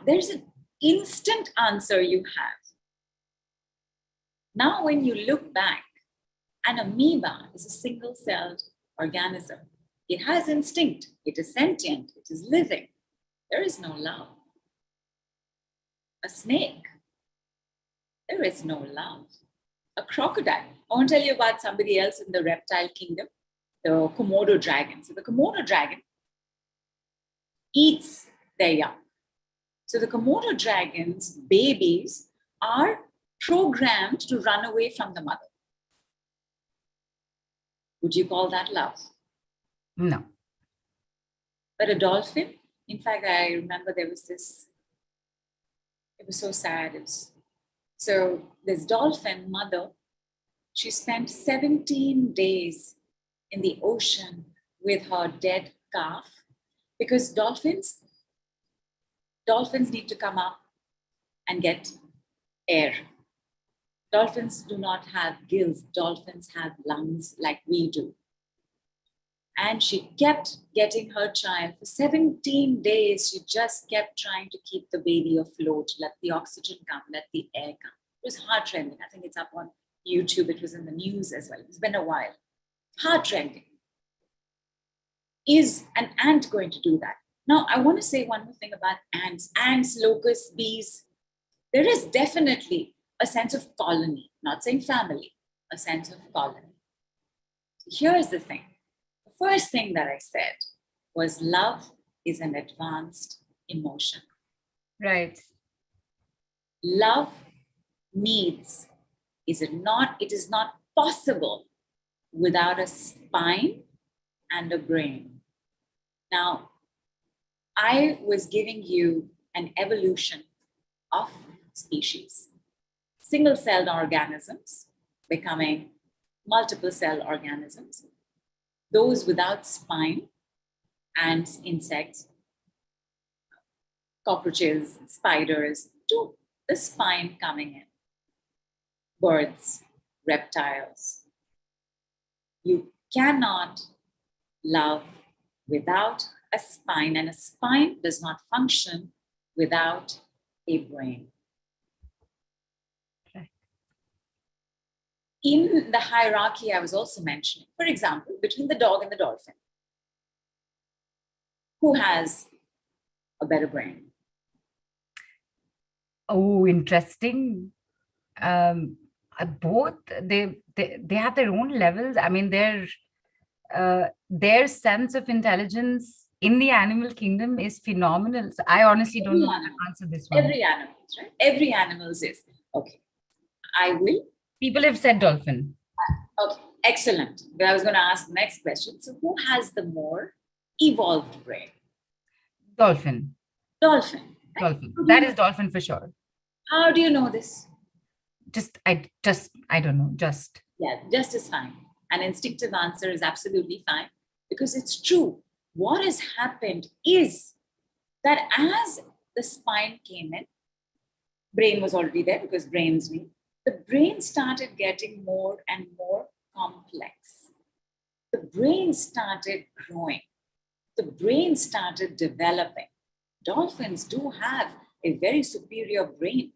There's an instant answer you have. Now, when you look back, an amoeba is a single-celled organism. It has instinct. It is sentient. It is living. There is no love. A snake, there is no love. A crocodile. I want to tell you about somebody else in the reptile kingdom, the Komodo dragon. So the Komodo dragon eats their young. So the Komodo dragon's babies are programmed to run away from the mother. Would you call that love? No. But a dolphin, in fact, I remember there was this, it was so sad. So this dolphin mother, she spent 17 days in the ocean with her dead calf, because dolphins need to come up and get air. Dolphins do not have gills. Dolphins have lungs like we do. And she kept getting her child for 17 days. She just kept trying to keep the baby afloat, let the oxygen come, let the air come. It was heart-rending. I think it's up on YouTube. It was in the news as well. It's been a while. Heart-rending. Is an ant going to do that? Now, I want to say one more thing about ants. Ants, locusts, bees. There is definitely a sense of colony, not saying family, a sense of colony. So here's the thing. The first thing that I said was love is an advanced emotion. Right. Love needs, it is not possible without a spine and a brain. Now, I was giving you an evolution of species. Single-celled organisms becoming multiple-cell organisms. Those without spine, ants, insects, cockroaches, spiders, to the spine coming in. Birds, reptiles. You cannot love without a spine, and a spine does not function without a brain. Okay. In the hierarchy I was also mentioning, for example, between the dog and the dolphin, who has a better brain? Oh, interesting. Both they have their own levels. I mean, their sense of intelligence in the animal kingdom is phenomenal. So I honestly don't know how to answer this one. Every animal, right? Every animal is. Okay. I will. People have said dolphin. Okay, excellent. But I was going to ask the next question. So who has the more evolved brain? Dolphin. Dolphin. Dolphin. That is dolphin for sure. How do you know this? I don't know, just. Yeah, just is fine. An instinctive answer is absolutely fine because it's true. What has happened is that as the spine came in, brain was already there because brains we, the brain started getting more and more complex. The brain started growing. The brain started developing. Dolphins do have a very superior brain.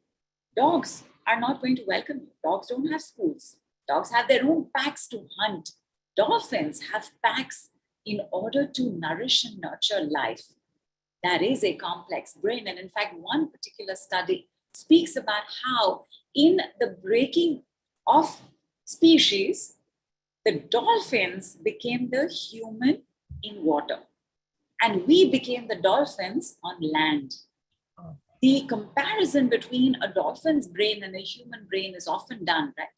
Dogs are not going to welcome you. Dogs don't have schools. Dogs have their own packs to hunt. Dolphins have packs in order to nourish and nurture life. That is a complex brain. And in fact, one particular study speaks about how, in the breaking of species, the dolphins became the human in water, and we became the dolphins on land. The comparison between a dolphin's brain and a human brain is often done, right?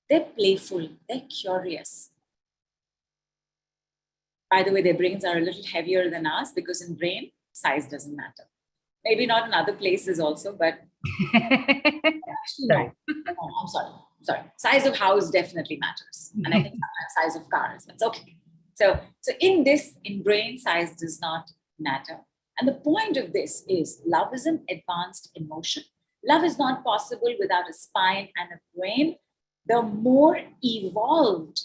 They're playful, they're curious. By the way, their brains are a little heavier than ours because in brain, size doesn't matter. Maybe not in other places also, but actually, no. Oh, I'm sorry. Size of house definitely matters. And I think sometimes size of car is okay. So in brain, size does not matter. And the point of this is love is an advanced emotion. Love is not possible without a spine and a brain. The more evolved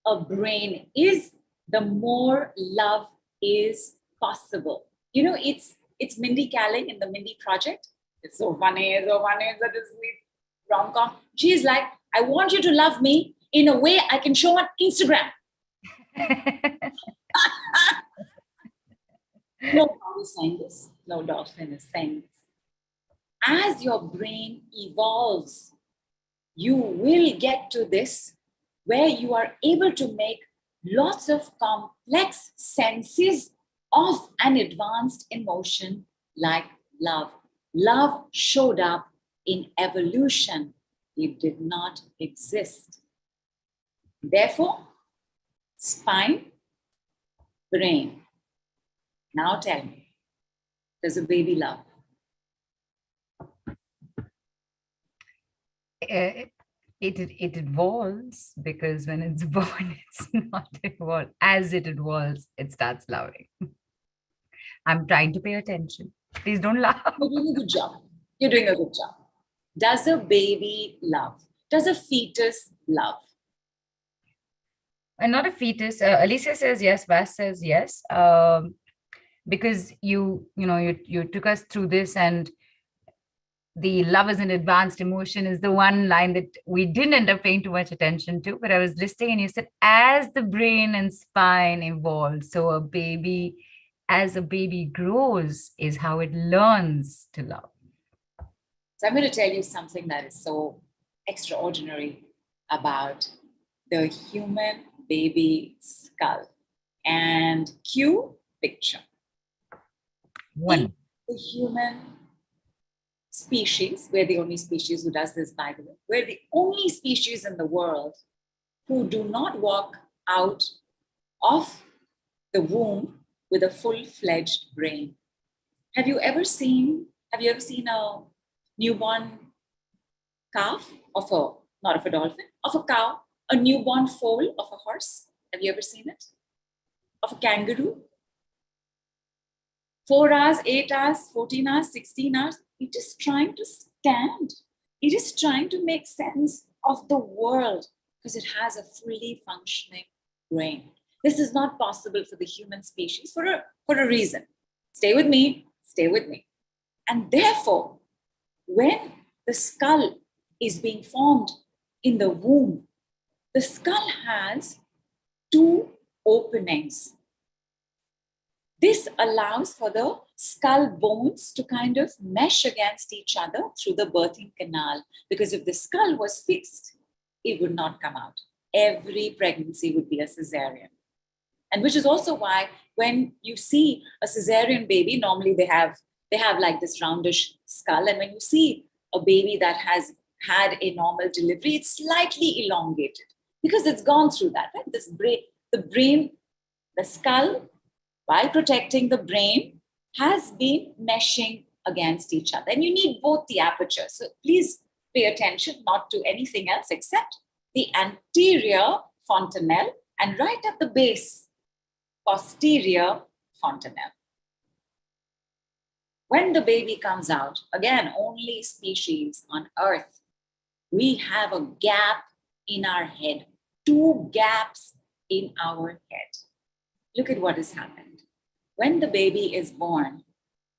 a brain is, the more love is possible. You know, it's Mindy Kaling in the Mindy Project. It's so funny, that is sweet rom-com. She's like, I want you to love me in a way I can show on Instagram. No dog is saying this. No dolphin is saying this. As your brain evolves, you will get to this where you are able to make lots of complex senses of an advanced emotion like love. Love showed up in evolution. It did not exist. Therefore, spine, brain. Now tell me, does a baby love? It evolves, because when it's born, it's not evolved. As it evolves, it starts loving. I'm trying to pay attention. Please don't laugh. You're doing a good job. You're doing a good job. Does a baby love? Does a fetus love? And not a fetus. Alicia says yes. Vas says yes. Because you took us through this, and the love is an advanced emotion is the one line that we didn't end up paying too much attention to. But I was listening, and you said, as the brain and spine evolve, so as a baby grows, is how it learns to love. So I'm going to tell you something that is so extraordinary about the human baby skull. And cue picture. One. The human species, we're the only species who does this, by the way. We're the only species in the world who do not walk out of the womb with a full-fledged brain. Have you ever seen a newborn calf not of a dolphin, of a cow, a newborn foal of a horse? Have you ever seen it? Of a kangaroo? 4 hours, 8 hours, 14 hours, 16 hours. It is trying to stand. It is trying to make sense of the world because it has a fully functioning brain. This is not possible for the human species for a reason. Stay with me. And therefore, when the skull is being formed in the womb, the skull has 2 openings. This allows for the skull bones to kind of mesh against each other through the birthing canal. Because if the skull was fixed, it would not come out. Every pregnancy would be a cesarean. And which is also why when you see a cesarean baby, normally they have like this roundish skull. And when you see a baby that has had a normal delivery, it's slightly elongated because it's gone through that, right? The skull, while protecting the brain, has been meshing against each other. And you need both the aperture. So please pay attention not to anything else except the anterior fontanelle and right at the base, posterior fontanelle. When the baby comes out, again, only species on Earth, we have a gap in our head, 2 gaps in our head. Look at what has happened. When the baby is born,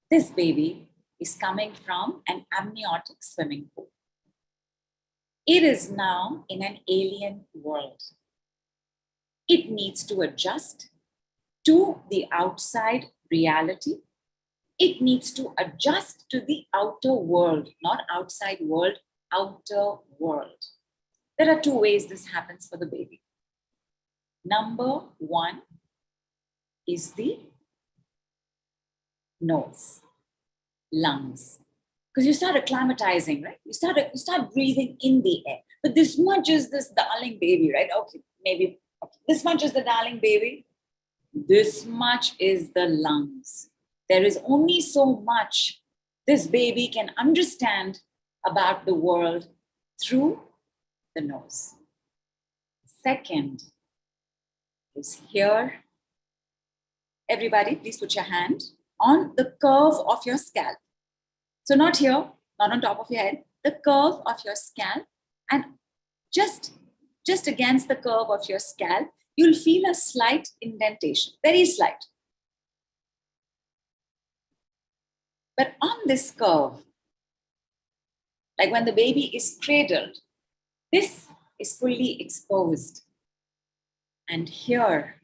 this baby is coming from an amniotic swimming pool. It is now in an alien world. It needs to adjust to the outside reality. It needs to adjust to the outer world, not outside world, outer world. There are 2 ways this happens for the baby. Number 1 is the nose, lungs. Because you start acclimatizing, right? You start breathing in the air. But this much is this darling baby, right? Okay, maybe this much is the darling baby. This much is the lungs. There is only so much this baby can understand about the world through the nose. Second is here. Everybody, please put your hand on the curve of your scalp. So not here, not on top of your head, the curve of your scalp, and just against the curve of your scalp, you'll feel a slight indentation, very slight. But on this curve, like when the baby is cradled, this is fully exposed. And here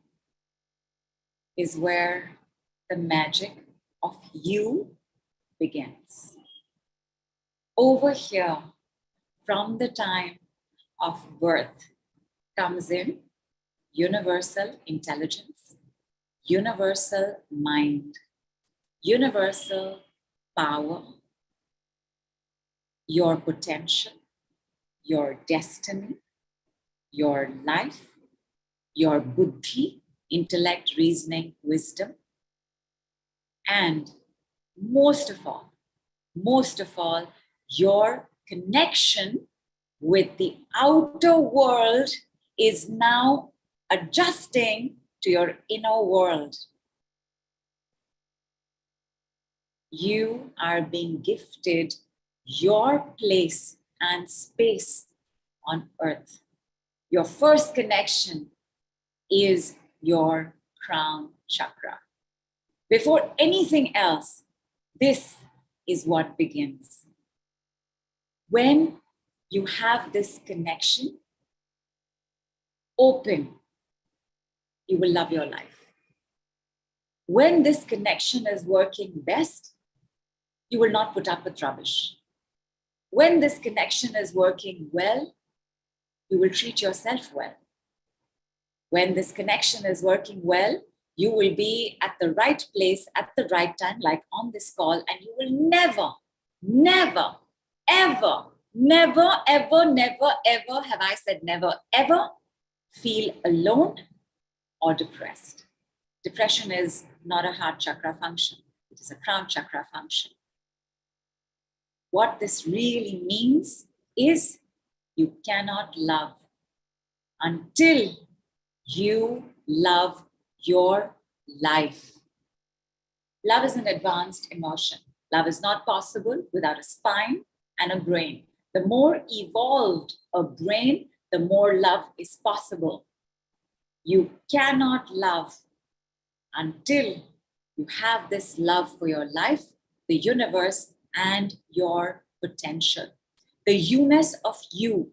is where the magic of you begins. Over here, from the time of birth, comes in universal intelligence, universal mind, universal power, your potential, your destiny, your life, your buddhi, intellect, reasoning, wisdom, and most of all, your connection with the outer world is now adjusting to your inner world. You are being gifted your place and space on earth. Your first connection is your crown chakra. Before anything else, this is what begins. When you have this connection open, you will love your life. When this connection is working best, you will not put up with rubbish. When this connection is working well, you will treat yourself well. When this connection is working well, you will be at the right place at the right time, like on this call, and you will never, ever, have I said never, ever feel alone or depressed. Depression is not a heart chakra function. It is a crown chakra function. What this really means is you cannot love until you love your life. Love is an advanced emotion. Love is not possible without a spine and a brain. The more evolved a brain, the more love is possible. You cannot love until you have this love for your life, the universe, and your potential. The you-ness of you,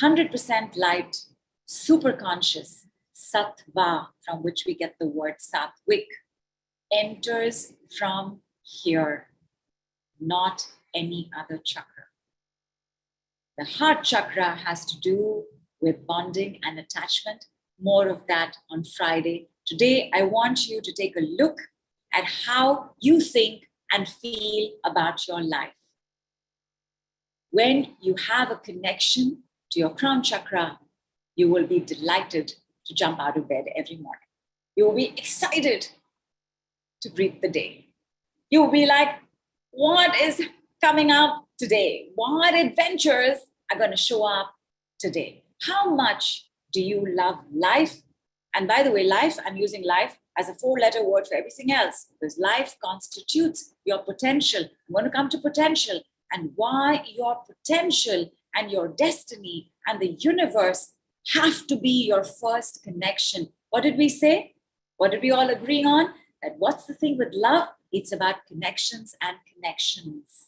100% light, super conscious, sattva, from which we get the word sattvic, enters from here, not any other chakra. The heart chakra has to do with bonding and attachment. More of that on Friday. Today, I want you to take a look at how you think and feel about your life. When you have a connection to your crown chakra, you will be delighted to jump out of bed every morning. You will be excited to greet the day. You will be like, What is coming up today? What adventures are going to show up today? How much do you love life? And by the way, life, I'm using life as a 4-letter word for everything else, because life constitutes your potential. I'm going to come to potential and why your potential and your destiny and the universe have to be your first connection. What did we say? What did we all agree on? That what's the thing with love? It's about connections and connections.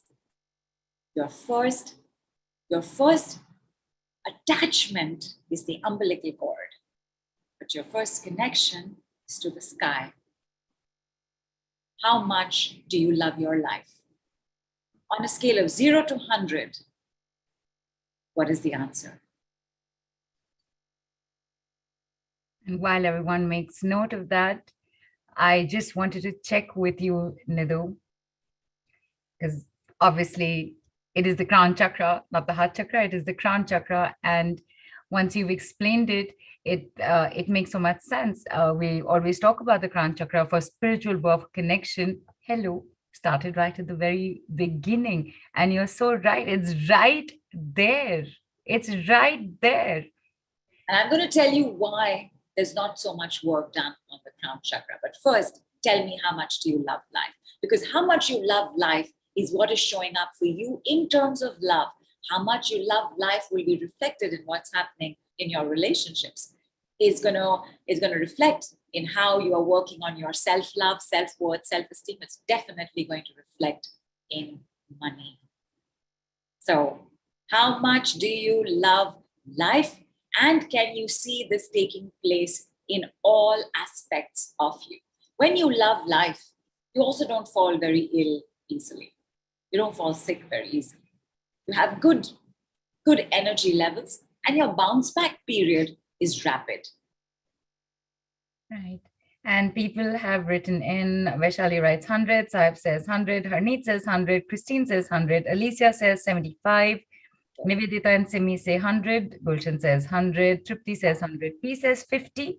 Your first attachment is the umbilical cord, but your first connection is to the sky. How much do you love your life? On a scale of 0 to 100, what is the answer? And while everyone makes note of that, I just wanted to check with you, Nidhu, because obviously it is the crown chakra, not the heart chakra. It is the crown chakra, and once you've explained it, it makes so much sense. We always talk about the crown chakra for spiritual work connection. Hello, started right at the very beginning, and you're so right. It's right there. It's right there. And I'm going to tell you why there's not so much work done on the crown chakra. But first, tell me, how much do you love life? Because how much you love life is what is showing up for you in terms of love. How much you love life will be reflected in what's happening in your relationships. It's going to reflect in how you are working on your self-love, self-worth, self-esteem. It's definitely going to reflect in money. So how much do you love life? And can you see this taking place in all aspects of you? When you love life, you also don't fall very ill easily. You don't fall sick very easily. You have good energy levels, and your bounce back period is rapid. Right. And people have written in, Vaishali writes 100, Saib says 100, Harneet says 100, Christine says 100, Alicia says 75, Nivedita and Simi say 100, Gulshan says 100, Tripti says 100, P says 50,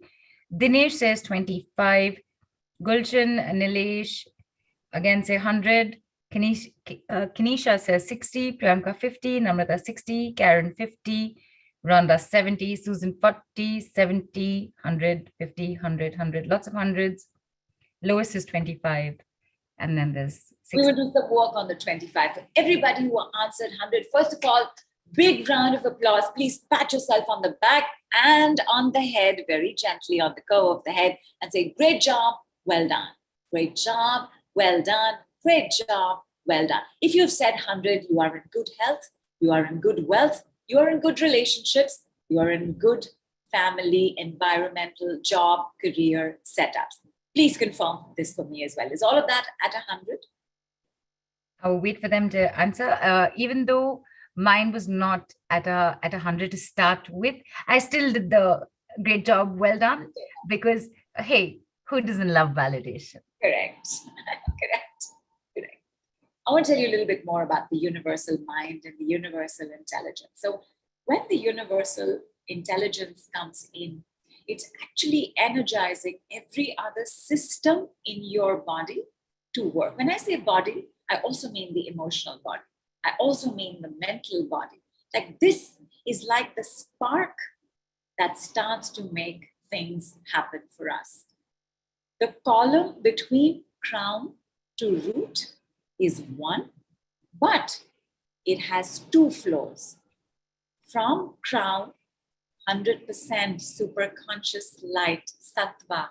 Dinesh says 25, Gulshan, Nilesh again say 100, Kanisha says 60, Priyanka 50, Namrata 60, Karen 50, Rhonda 70, Susan 40, 70, 100, 50, 100, 100, lots of hundreds. Lois is 25. And then there's 60. We will do some work on the 25. For everybody who answered 100, first of all, big round of applause. Please pat yourself on the back and on the head, very gently on the curve of the head, and say, great job, well done. Great job, well done. Great job, well done. If you've said 100, you are in good health, you are in good wealth, you are in good relationships, you are in good family, environmental, job, career setups. Please confirm this for me as well. Is all of that at 100? I'll wait for them to answer. Even though mine was not at 100 to start with, I still did the great job, well done, because hey, who doesn't love validation? Correct. Correct. I want to tell you a little bit more about the universal mind and the universal intelligence. So when the universal intelligence comes in, it's actually energizing every other system in your body to work. When I say body, I also mean the emotional body. I also mean the mental body. Like this is like the spark that starts to make things happen for us. The column between crown to root is 1, but it has 2 floors. From crown, 100% super conscious light, sattva,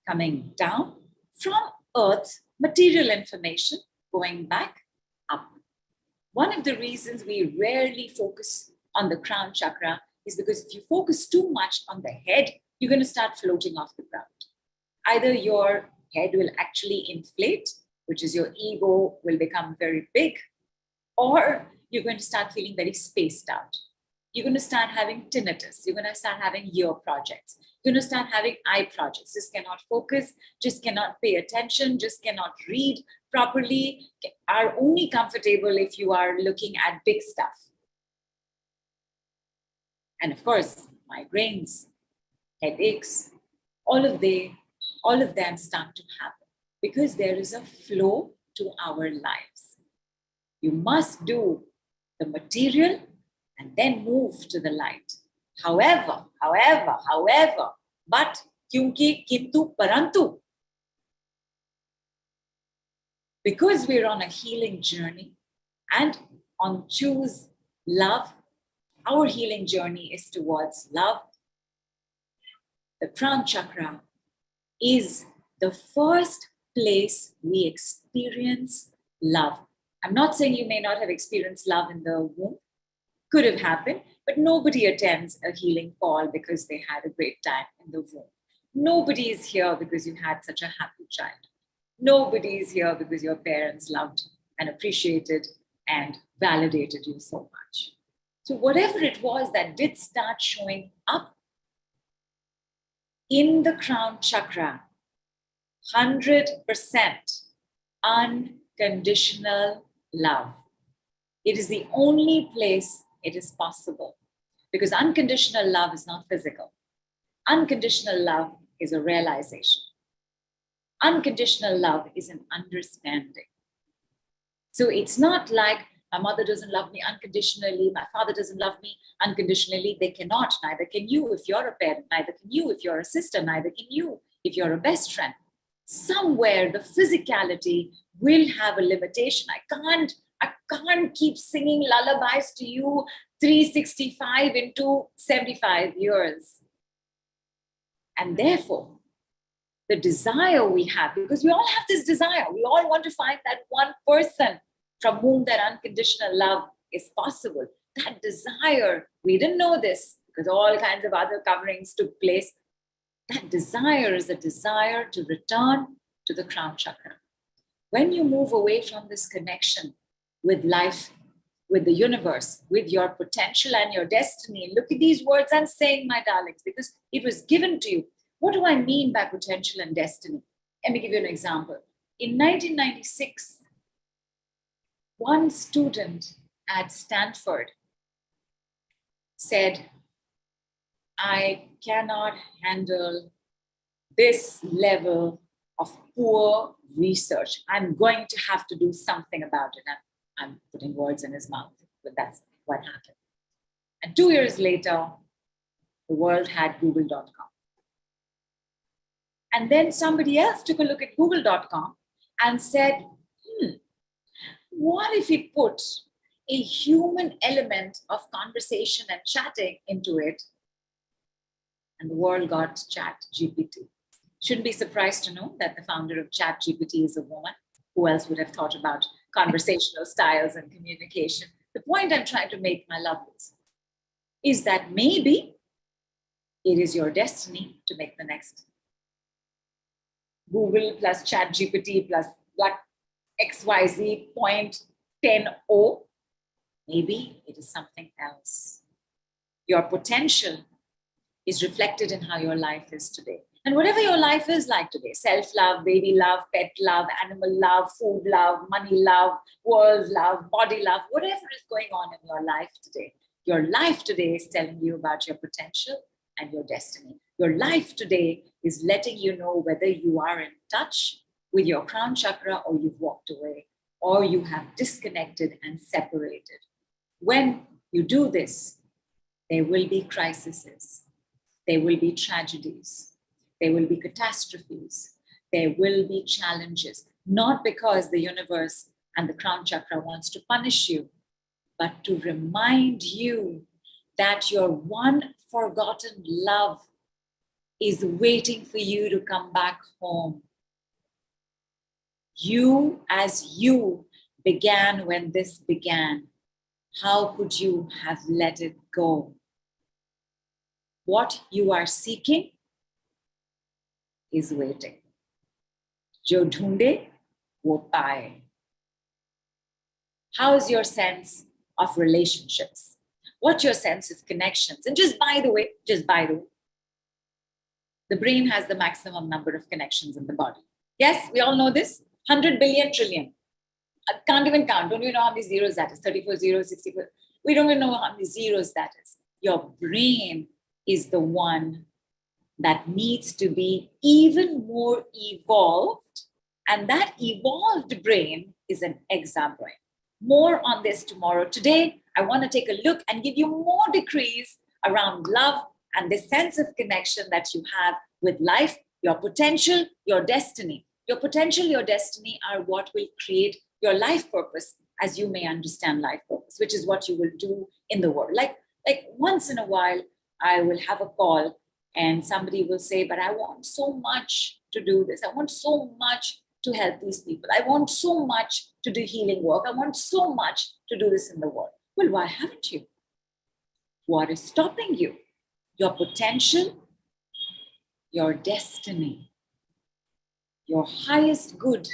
coming down, from earth, material information going back up. One of the reasons we rarely focus on the crown chakra is because if you focus too much on the head, you're going to start floating off the ground. Either your head will actually inflate, which is your ego will become very big, or you're going to start feeling very spaced out. You're going to start having tinnitus. You're going to start having ear projects. You're going to start having eye projects. Just cannot focus, just cannot pay attention, just cannot read properly, are only comfortable if you are looking at big stuff. And of course, migraines, headaches, all of them start to happen because there is a flow to our lives. You must do the material and then move to the light. However, but kyunki, kintu, parantu. Because we're on a healing journey and on choose love, our healing journey is towards love. The crown chakra is the first place we experience love. I'm not saying you may not have experienced love in the womb. Could have happened, but nobody attends a healing call because they had a great time in the womb. Nobody is here because you had such a happy child. Nobody is here because your parents loved and appreciated and validated you so much. So whatever it was that did start showing up in the crown chakra, 100% unconditional love. It is the only place it is possible, because unconditional love is not physical. Unconditional love is a realization. Unconditional love is an understanding. So it's not like my mother doesn't love me unconditionally, my father doesn't love me unconditionally. They cannot, neither can you if you're a parent, neither can you if you're a sister, neither can you if you're a best friend. Somewhere the physicality will have a limitation. I can't keep singing lullabies to you 365 into 75 years. And therefore, the desire we have, because we all have this desire, we all want to find that one person from whom that unconditional love is possible. That desire, we didn't know this because all kinds of other coverings took place. That desire is a desire to return to the crown chakra. When you move away from this connection with life, with the universe, with your potential and your destiny, look at these words I'm saying, my darlings, because it was given to you. What do I mean by potential and destiny? Let me give you an example. In 1996, one student at Stanford said, I cannot handle this level of poor research. I'm going to have to do something about it. I'm putting words in his mouth, but that's what happened. And 2 years later, the world had google.com. And then somebody else took a look at google.com and said, what if we put a human element of conversation and chatting into it? And the world got Chat GPT. Shouldn't be surprised to know that the founder of Chat GPT is a woman. Who else would have thought about conversational styles and communication? The point I'm trying to make, my lovelies, is that maybe it is your destiny to make the next Google plus Chat GPT plus XYZ 0.10. Maybe it is something else. Your potential is reflected in how your life is today. And whatever your life is like today, self-love, baby love, pet love, animal love, food love, money love, world love, body love, whatever is going on in your life today is telling you about your potential and your destiny. Your life today is letting you know whether you are in touch with your crown chakra or you've walked away or you have disconnected and separated. When you do this, there will be crises. There will be tragedies. There will be catastrophes. There will be challenges, not because the universe and the crown chakra wants to punish you, but to remind you that your one forgotten love is waiting for you to come back home. You, as you, began when this began. How could you have let it go? What you are seeking is waiting. Jo dhoonde, wo paaye. How's your sense of relationships? What's your sense of connections? And just by the way, the brain has the maximum number of connections in the body. Yes, we all know this. 100 billion trillion. I can't even count. Don't even know how many zeros that is. 34 zeros, 64. We don't even know how many zeros that is. Your brain is the one that needs to be even more evolved. And that evolved brain is an exa brain. more on this tomorrow. Today, I want to take a look and give you more decrees around love and the sense of connection that you have with life, your potential, your destiny. Your potential, your destiny are what will create your life purpose, as you may understand life purpose, which is what you will do in the world. Like once in a while, I will have a call and somebody will say, but I want so much to do this. I want so much to help these people. I want so much to do healing work. I want so much to do this in the world. Well, why haven't you? What is stopping you? Your potential, your destiny, your highest good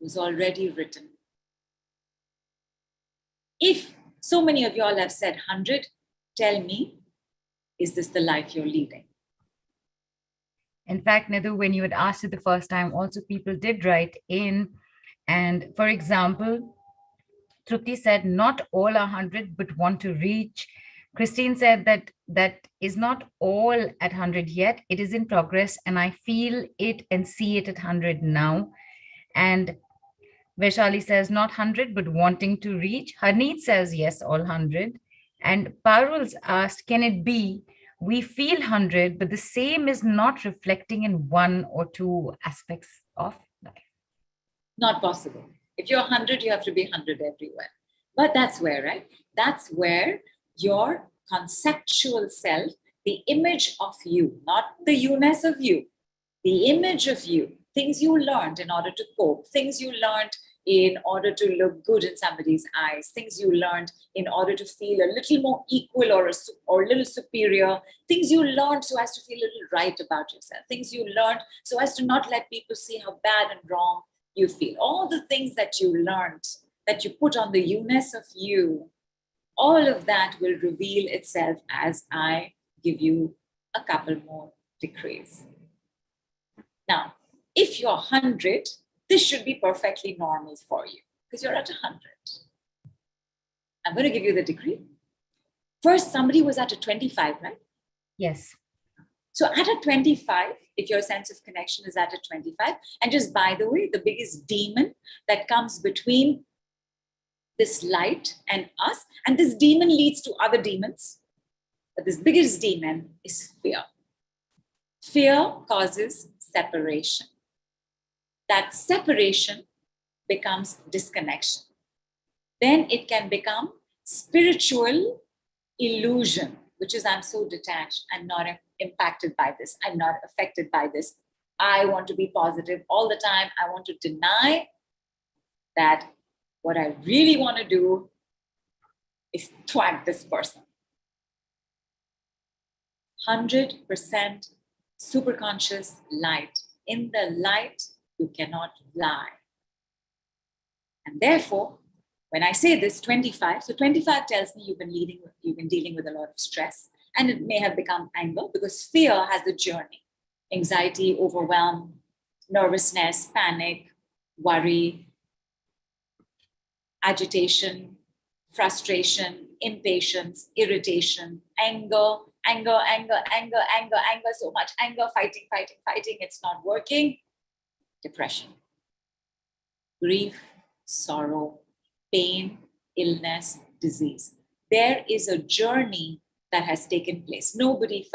was already written. If so many of y'all have said 100, tell me, is this the life you're leading? In fact, Nidhu, when you had asked it the first time, also people did write in. And for example, Trupti said, not all are 100, but want to reach. Christine said that is not all at 100 yet. It is in progress, and I feel it and see it at 100 now. And Vaishali says, not 100, but wanting to reach. Harneet says, yes, all 100. And Parul's asked, can it be we feel 100, but the same is not reflecting in one or two aspects of life? Not possible. If you're 100, you have to be 100 everywhere. But that's where, right? That's where your conceptual self, the image of you, not the you-ness of you, the image of you, things you learned in order to cope, things you learned in order to look good in somebody's eyes, things you learned in order to feel a little more equal or a little superior, things you learned so as to feel a little right about yourself, things you learned so as to not let people see how bad and wrong you feel. All the things that you learned, that you put on the you-ness of you, all of that will reveal itself as I give you a couple more decrees. Now, if you're 100, this should be perfectly normal for you because you're at 100. I'm going to give you the degree. First, somebody was at a 25, right? Yes. So at a 25, if your sense of connection is at a 25, and just by the way, the biggest demon that comes between this light and us, and this demon leads to other demons, but this biggest demon is fear. Fear causes separation. That separation becomes disconnection. Then it can become spiritual illusion, which is I'm so detached, I'm not impacted by this, I'm not affected by this. I want to be positive all the time. I want to deny that what I really want to do is thwart this person. 100% superconscious light. In the light, you cannot lie. And therefore, when I say this 25, so 25 tells me you've been dealing with a lot of stress, and it may have become anger because fear has a journey. Anxiety, overwhelm, nervousness, panic, worry, agitation, frustration, impatience, irritation, anger, so much anger, fighting, it's not working. Depression, grief, sorrow, pain, illness, disease. There is a journey that has taken place. Nobody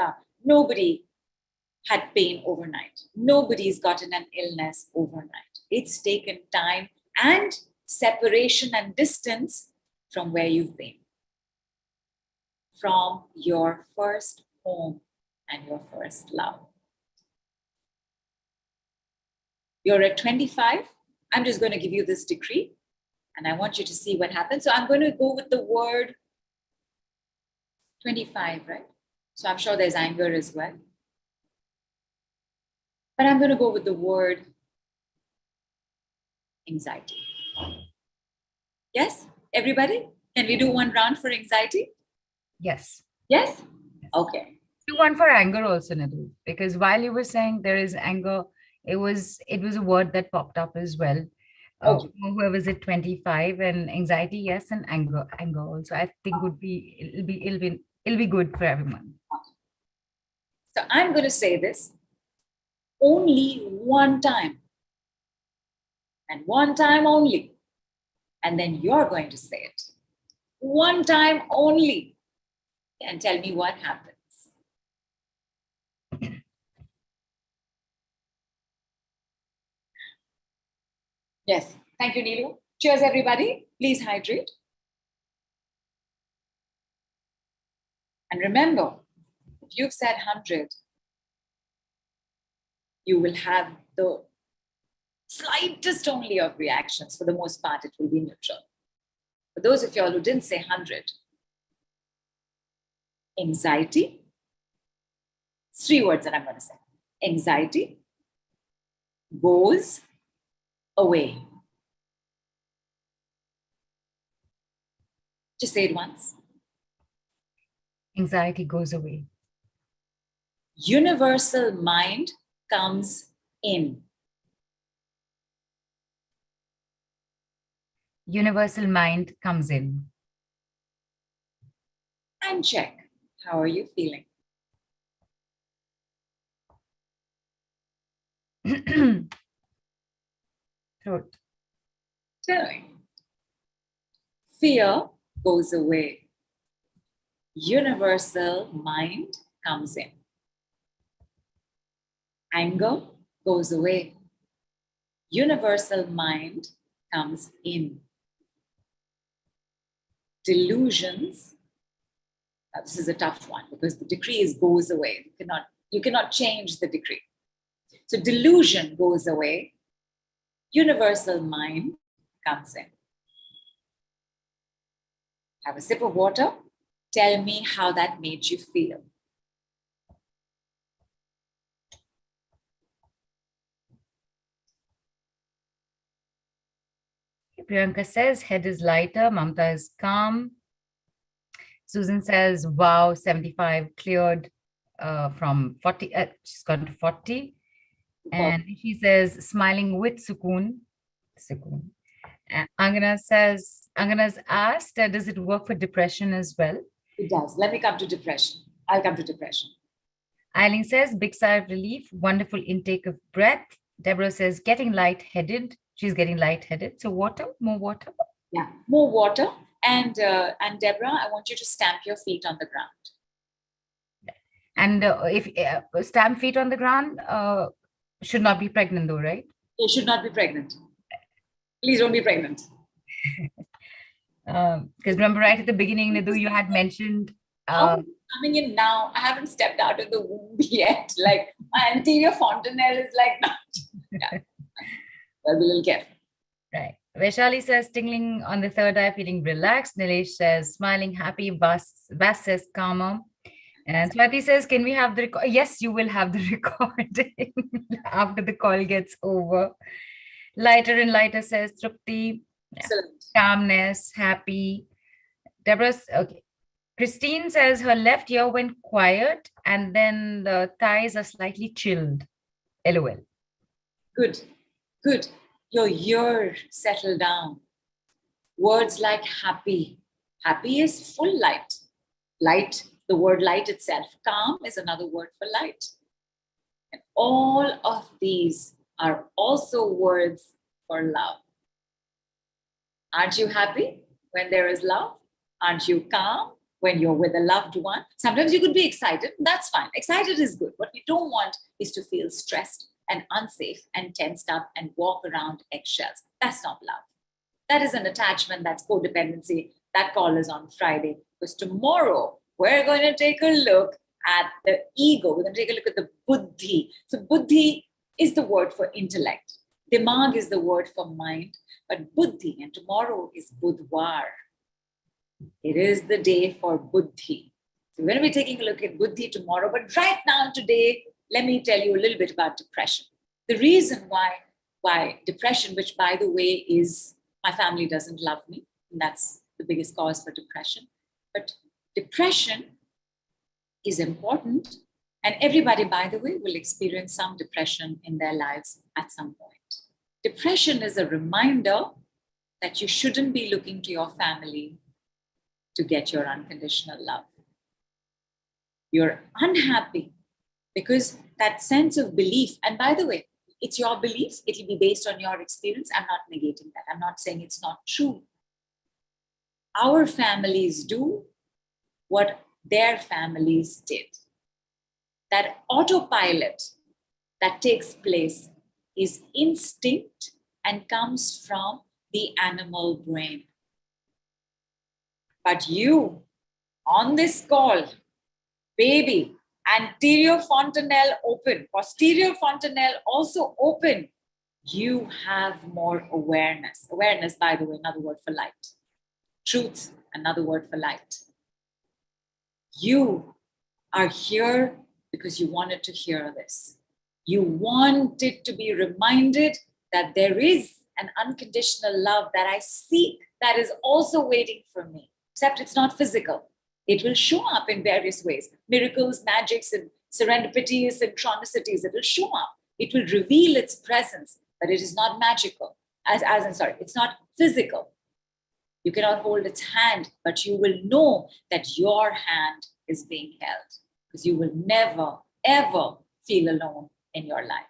had pain overnight. Nobody's gotten an illness overnight. It's taken time and separation and distance from where you've been, from your first home and your first love. You're at 25. I'm just going to give you this decree and I want you to see what happens. So I'm going to go with the word 25, right? So I'm sure there's anger as well. But I'm going to go with the word anxiety. Yes, everybody? Can we do one round for anxiety? Yes. Yes? Okay. Do one for anger also, Nidhu, because while you were saying there is anger, it was a word that popped up as well. Okay. Whoever was at 25, and anxiety, yes, and anger also. I think it'll be good for everyone. So I'm going to say this only one time, and one time only. And then you're going to say it one time only and tell me what happens. Yes. Thank you, Neelu. Cheers, everybody. Please hydrate. And remember, if you've said 100, you will have the slightest only of reactions. For the most part, it will be neutral. For those of y'all who didn't say 100, anxiety, 3 words that I'm going to say. Anxiety goes away. Just say it once. Anxiety goes away. Universal mind comes in. Universal mind comes in. And check. How are you feeling? Throat. Tell me. Fear goes away. Universal mind comes in. Anger goes away. Universal mind comes in. Delusions. Now, this is a tough one because the decree is goes away. You cannot change the decree. So delusion goes away. Universal mind comes in. Have a sip of water. Tell me how that made you feel. Priyanka says, head is lighter. Mamta is calm. Susan says, wow, 75 cleared from 40. She's gone to 40. And she says, smiling with sukoon. Sukoon. Angana's asked, does it work for depression as well? It does. Let me come to depression. I'll come to depression. Eileen says, big sigh of relief, wonderful intake of breath. Deborah says, getting lightheaded. She's getting lightheaded. So water, more water. Yeah, more water. And Deborah, I want you to stamp your feet on the ground. And if stamp feet on the ground, should not be pregnant though, right? You should not be pregnant. Please don't be pregnant. Because remember right at the beginning, Nidhu, you had mentioned... coming in now, I haven't stepped out of the womb yet. Like my anterior fontanelle is like not. Yeah. I'll be a little careful. Right. Vaishali says, tingling on the third eye, feeling relaxed. Nilesh says, smiling, happy. Vas says, calmer. And Swati says, can we have the record? Yes, you will have the recording after the call gets over. Lighter and lighter says, Trupti. Excellent. Calmness, happy. Deborah's, okay. Christine says her left ear went quiet and then the thighs are slightly chilled. LOL. Good, good. Your ear settled down. Words like happy. Happy is full light. Light, the word light itself. Calm is another word for light. And all of these are also words for love. Aren't you happy when there is love? Aren't you calm when you're with a loved one? Sometimes you could be excited. That's fine. Excited is good. What we don't want is to feel stressed and unsafe and tensed up and walk around eggshells. That's not love. That is an attachment. That's codependency. That call is on Friday. Because tomorrow we're going to take a look at the ego. We're going to take a look at the buddhi. So buddhi is the word for intellect. Dimag is the word for mind. But buddhi, and tomorrow is Budhwar. It is the day for buddhi. So we're going to be taking a look at buddhi tomorrow. But right now, today, let me tell you a little bit about depression. The reason why depression, which by the way is my family doesn't love me, and that's the biggest cause for depression. But depression is important. And everybody, by the way, will experience some depression in their lives at some point. Depression is a reminder that you shouldn't be looking to your family to get your unconditional love. You're unhappy because that sense of belief, and by the way, it's your beliefs. It'll be based on your experience. I'm not negating that. I'm not saying it's not true. Our families do what their families did. That autopilot that takes place is instinct and comes from the animal brain. But you, on this call, baby, anterior fontanelle open, posterior fontanelle also open, you have more awareness. Awareness, by the way, another word for light. Truth, another word for light. You are here because you wanted to hear this. You wanted to be reminded that there is an unconditional love that I seek that is also waiting for me, except it's not physical. It will show up in various ways. Miracles, magics, and serendipities, and synchronicities. It will show up. It will reveal its presence, but it is not magical. It's not physical. You cannot hold its hand, but you will know that your hand is being held, because you will never, ever feel alone in your life.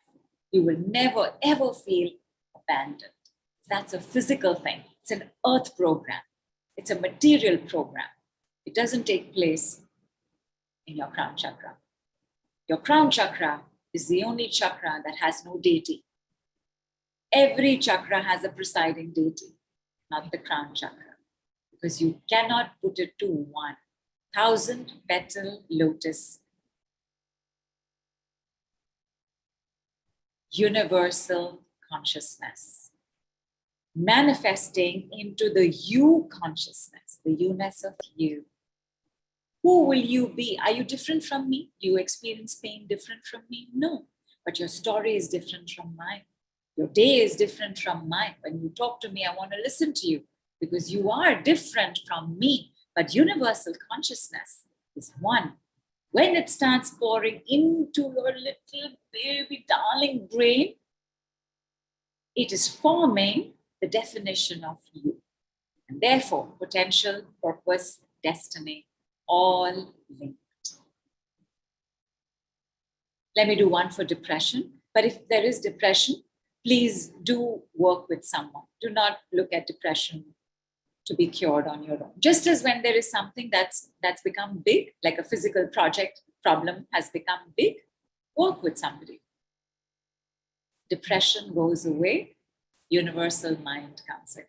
You will never, ever feel abandoned. That's a physical thing. It's an earth program. It's a material program. It doesn't take place in your crown chakra. Your crown chakra is the only chakra that has no deity. Every chakra has a presiding deity, not the crown chakra, because you cannot put it to one. 1,000-petal lotus. Universal consciousness. Manifesting into the you consciousness, the you-ness of you. Who will you be? Are you different from me? Do you experience pain different from me? No, but your story is different from mine. Your day is different from mine. When you talk to me, I want to listen to you because you are different from me. But universal consciousness is one. When it starts pouring into your little baby darling brain, it is forming the definition of you. And therefore, potential, purpose, destiny, all linked. Let me do one for depression. But if there is depression, please do work with someone. Do not look at depression to be cured on your own. Just as when there is something that's become big, like a physical problem has become big, work with somebody. Depression goes away, universal mind comes in.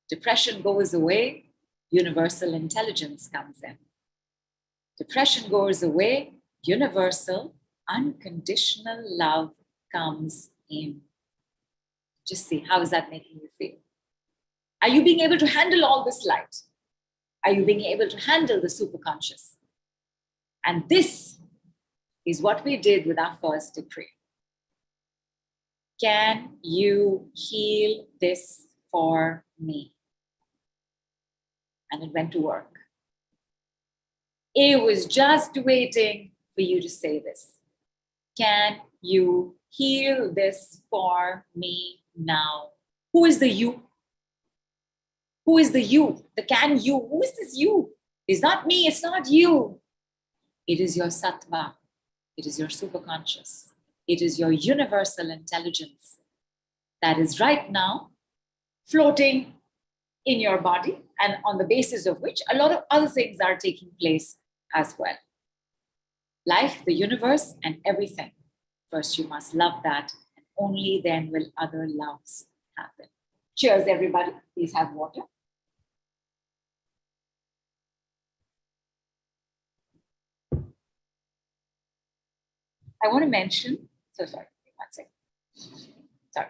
Depression goes away, universal intelligence comes in. Depression goes away, universal unconditional love comes in. Just see, how is that making you feel? Are you being able to handle all this light? Are you being able to handle the superconscious? And this is what we did with our first decree. Can you heal this for me? And it went to work. It was just waiting for you to say this. Can you heal this for me now? Who is the you? Who is the you? The can you? Who is this you? It's not me, it's not you. It is your sattva. It is your superconscious. It is your universal intelligence that is right now floating in your body, and on the basis of which a lot of other things are taking place as well. Life, the universe, and everything. First, you must love that, and only then will other loves happen. Cheers, everybody. Please have water. I want to mention, sorry, one second. Sorry.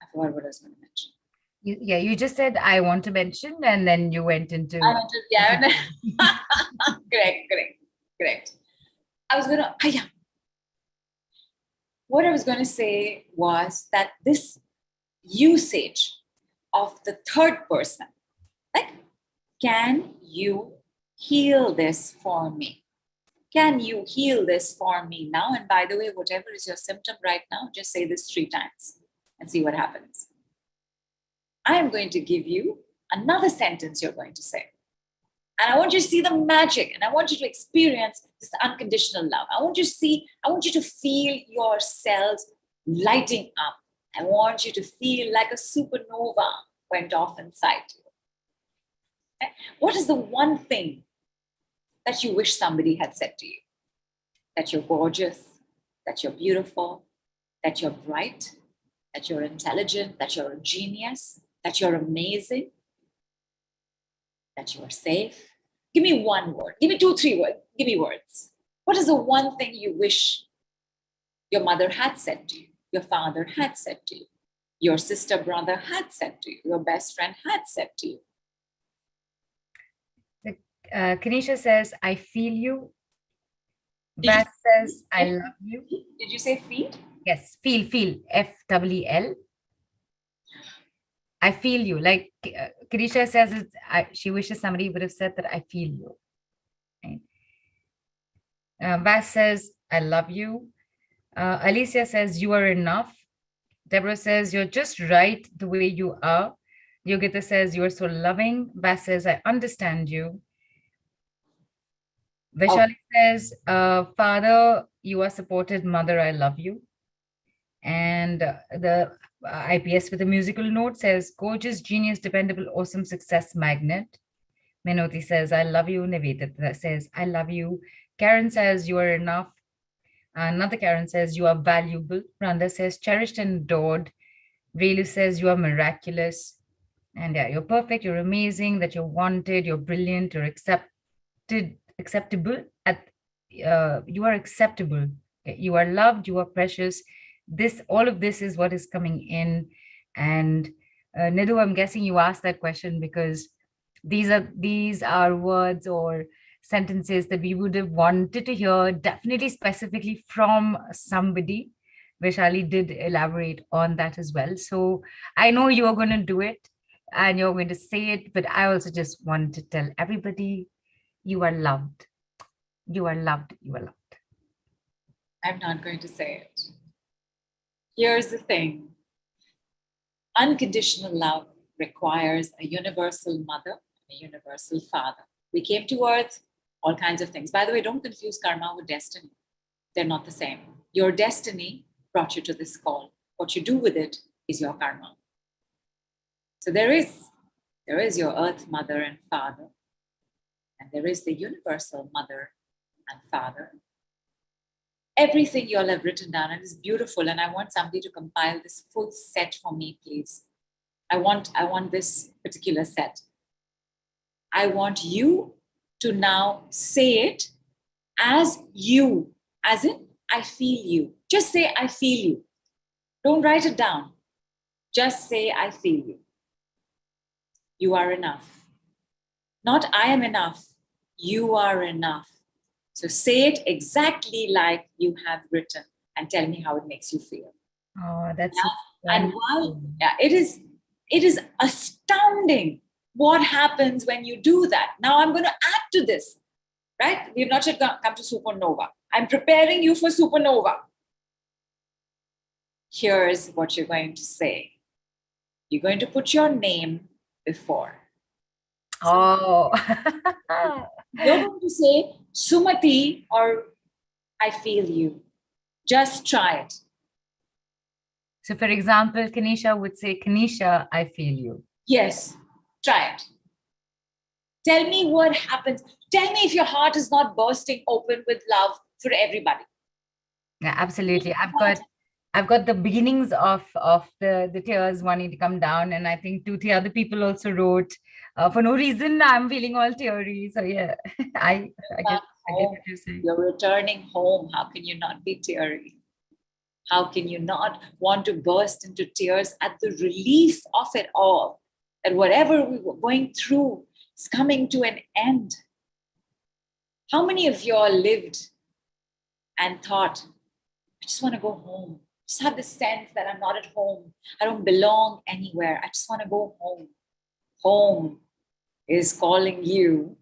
I forgot what I was going to mention. You just said, I want to mention, and then you went into... Correct. I was going to, What I was going to say was that this usage of the third person, like, can you heal this for me? Can you heal this for me now? And by the way, whatever is your symptom right now, just say this 3 times and see what happens. I am going to give you another sentence you're going to say. And I want you to see the magic, and I want you to experience this unconditional love. I want you to feel your cells lighting up. I want you to feel like a supernova went off inside you. Okay? What is the one thing that you wish somebody had said to you? That you're gorgeous, that you're beautiful, that you're bright, that you're intelligent, that you're a genius, that you're amazing, that you are safe. Give me one word. Give me 2, 3 words. Give me words. What is the one thing you wish your mother had said to you, your father had said to you, your sister, brother had said to you, your best friend had said to you? Kanisha says, I feel you. Did you Vas says, I love you. Did you say feed? Yes, feel, F-E-E-L. I feel you. Like Kanisha says, she wishes somebody would have said that I feel you. Right? Vas says, I love you. Alicia says, you are enough. Deborah says, you're just right the way you are. Yogita says, you are so loving. Vas says, I understand you. Vaishali says, Father, you are supported. Mother, I love you. And the IPS with a musical note says, gorgeous, genius, dependable, awesome, success magnet. Minoti says, I love you. Nivedita says, I love you. Karen says, you are enough. Another Karen says, you are valuable. Randa says, cherished and adored. Relu says, you are miraculous. And yeah, you're perfect, you're amazing, that you're wanted, you're brilliant, you're acceptable. You are acceptable. Okay? You are loved, you are precious. All of this is what is coming in. And Nidhu, I'm guessing you asked that question because these are words or sentences that we would have wanted to hear, definitely specifically from somebody. Vaishali did elaborate on that as well. So I know you are going to do it and you're going to say it, but I also just want to tell everybody, you are loved. You are loved. You are loved. I'm not going to say it. Here's the thing. Unconditional love requires a universal mother, a universal father. We came to earth, all kinds of things. By the way, don't confuse karma with destiny. They're not the same. Your destiny brought you to this call. What you do with it is your karma. So there is your earth mother and father, and there is the universal mother and father. Everything you all have written down, and it's beautiful, and I want somebody to compile this full set for me, please. I want this particular set. I want you to now say it as you, as in, I feel you. Just say, I feel you. Don't write it down. Just say, I feel you. You are enough. Not I am enough. You are enough. So say it exactly like you have written and tell me how it makes you feel. Oh, that's and while it is astounding what happens when you do that. Now I'm going to add to this, right? We've not yet come to supernova. I'm preparing you for supernova. Here's what you're going to say. You're going to put your name before. Oh. You're going to say Sumati or I feel you. Just try it. So for example, Kanisha would say, Kanisha, I feel you. Yes, try it. Tell me what happens. Tell me if your heart is not bursting open with love for everybody. Yeah, absolutely. I've got the beginnings of the tears wanting to come down, and I think 2, 3 other people also wrote. For no reason, I'm feeling all teary. So yeah, I get what you're saying. You're returning home. How can you not be teary? How can you not want to burst into tears at the relief of it all? That whatever we were going through is coming to an end. How many of you all lived and thought, I just want to go home. Just have the sense that I'm not at home. I don't belong anywhere. I just want to go home. Home is calling you.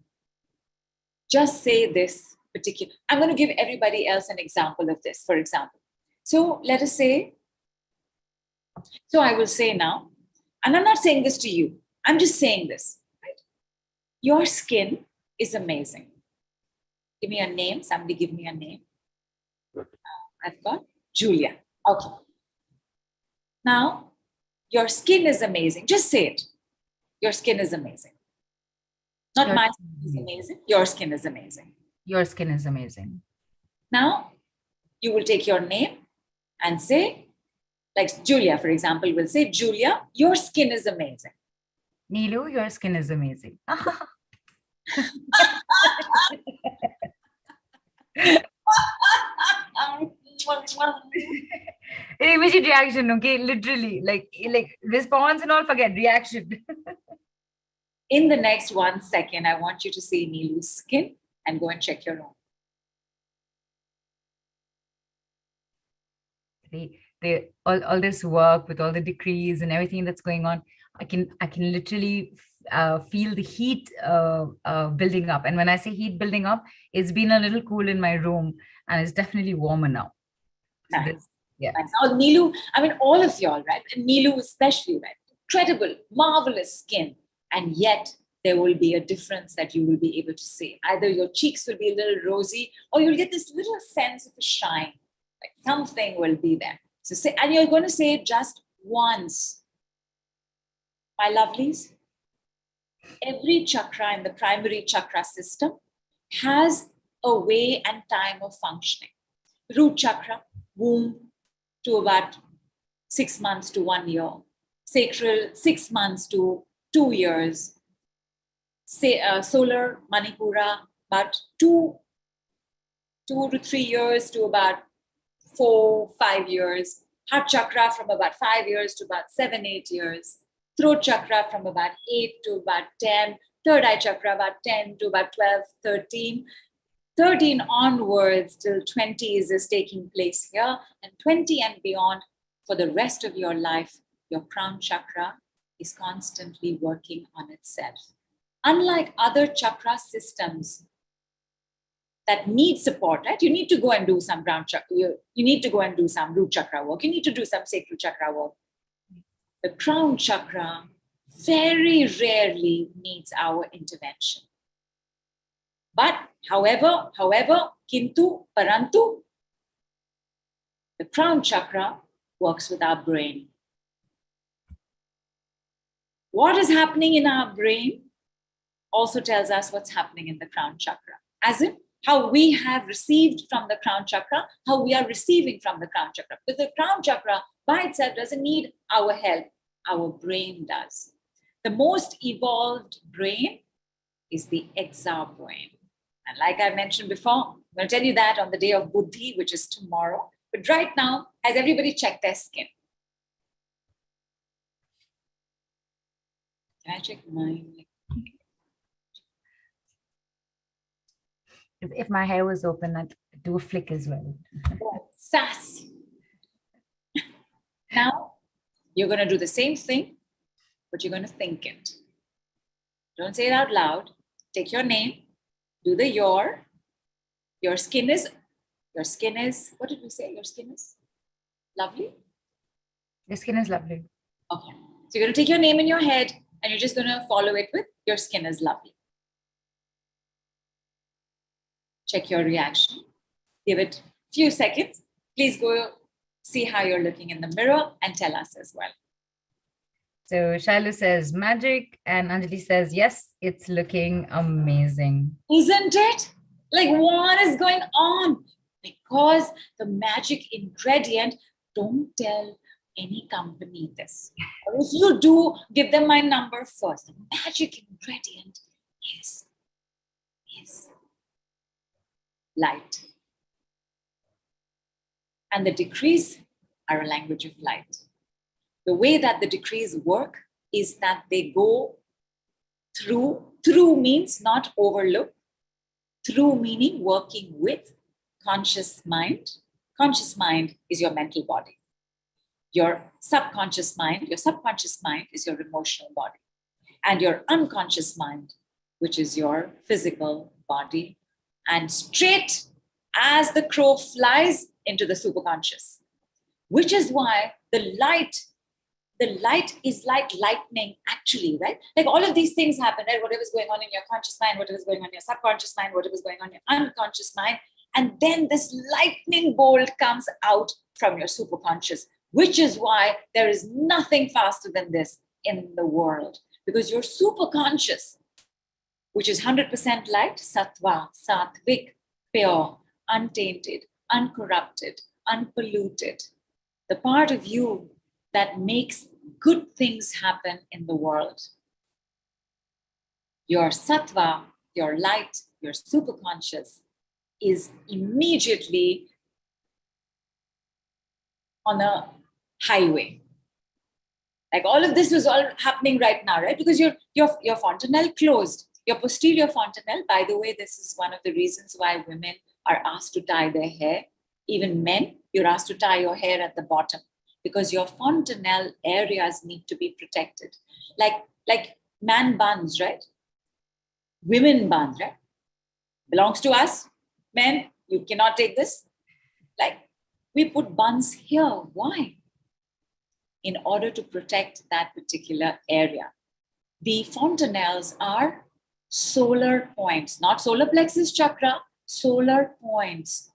Just say this particular. I'm going to give everybody else an example of this, for example. So let us say, so I will say now, and I'm not saying this to you. I'm just saying this. Right? Your skin is amazing. Give me a name. Somebody give me a name. I've got Julia. Okay. Now, your skin is amazing. Just say it. Your skin is amazing. Not my skin is amazing. Your skin is amazing. Your skin is amazing. Now, you will take your name and say, like Julia, for example, will say, Julia, your skin is amazing. Neelu, your skin is amazing. Immediate reaction, okay? Literally, like response and all, forget reaction. In the next 1 second, I want you to see Neelu's skin and go and check your own. All this work with all the decrees and everything that's going on, I can literally feel the heat building up. And when I say heat building up, it's been a little cool in my room and it's definitely warmer now. So Nice. Yeah. Nice. Now, Neelu, I mean, all of y'all, right? And Neelu especially, right? Incredible, marvelous skin. And yet there will be a difference that you will be able to see. Either your cheeks will be a little rosy or you'll get this little sense of a shine. Like something will be there. So say, and you're going to say it just once. My lovelies, every chakra in the primary chakra system has a way and time of functioning. Root chakra, womb to about 6 months to 1 year. Sacral, 6 months to 2 years. Solar, Manipura, about 2 to 3 years to about 4-5 years. Heart chakra from about 5 years to about 7-8 years. Throat chakra from about 8 to about 10. Third eye chakra about 10 to about 12, 13. 13 onwards till 20s is taking place here. And 20 and beyond, for the rest of your life, your crown chakra is constantly working on itself. Unlike other chakra systems that need support, right? You need to go and do some crown chakra. You need to go and do some root chakra work. You need to do some sacral chakra work. The crown chakra very rarely needs our intervention. But however, kintu, parantu, the crown chakra works with our brain. What is happening in our brain also tells us what's happening in the crown chakra. As in, how we have received from the crown chakra, how we are receiving from the crown chakra. Because the crown chakra by itself doesn't need our help, our brain does. The most evolved brain is the Exa brain. And like I mentioned before, I'm going to tell you that on the day of Buddhi, which is tomorrow. But right now, has everybody checked their skin? Can I check mine? If my hair was open, I'd do a flick as well. Sass. Now, you're going to do the same thing, but you're going to think it. Don't say it out loud. Take your name, do the your skin is, what did we say? Your skin is lovely? Your skin is lovely. Okay. So you're going to take your name in your head and you're just going to follow it with your skin is lovely. Check your reaction. Give it a few seconds. Please go see how you're looking in the mirror and tell us as well. So Shailu says magic and Anjali says, yes, it's looking amazing. Isn't it? Like, what is going on? Because the magic ingredient, don't tell any company this. Or if you do, give them my number first. The magic ingredient is light. And the decrees are a language of light. The way that the decrees work is that they go through. Through means not overlook. Through meaning working with conscious mind. Conscious mind is your mental body. Your subconscious mind is your emotional body. And your unconscious mind, which is your physical body. And straight as the crow flies into the superconscious, which is why the light the light is like lightning, actually, right? Like all of these things happen, right? Whatever's going on in your conscious mind, whatever's going on in your subconscious mind, whatever's going on in your unconscious mind. And then this lightning bolt comes out from your superconscious, which is why there is nothing faster than this in the world. Because your superconscious, which is 100% light, sattva, sattvic, pure, untainted, uncorrupted, unpolluted, the part of you that makes good things happen in the world. Your sattva, your light, your superconscious is immediately on a highway. Like all of this was all happening right now, right? Because your fontanelle closed. Your posterior fontanelle, by the way, this is one of the reasons why women are asked to tie their hair. Even men, you're asked to tie your hair at the bottom because your fontanelle areas need to be protected. Like man buns, right? Women buns, right? Belongs to us. Men, you cannot take this. Like we put buns here. Why? In order to protect that particular area. The fontanelles are solar points, not solar plexus chakra, solar points.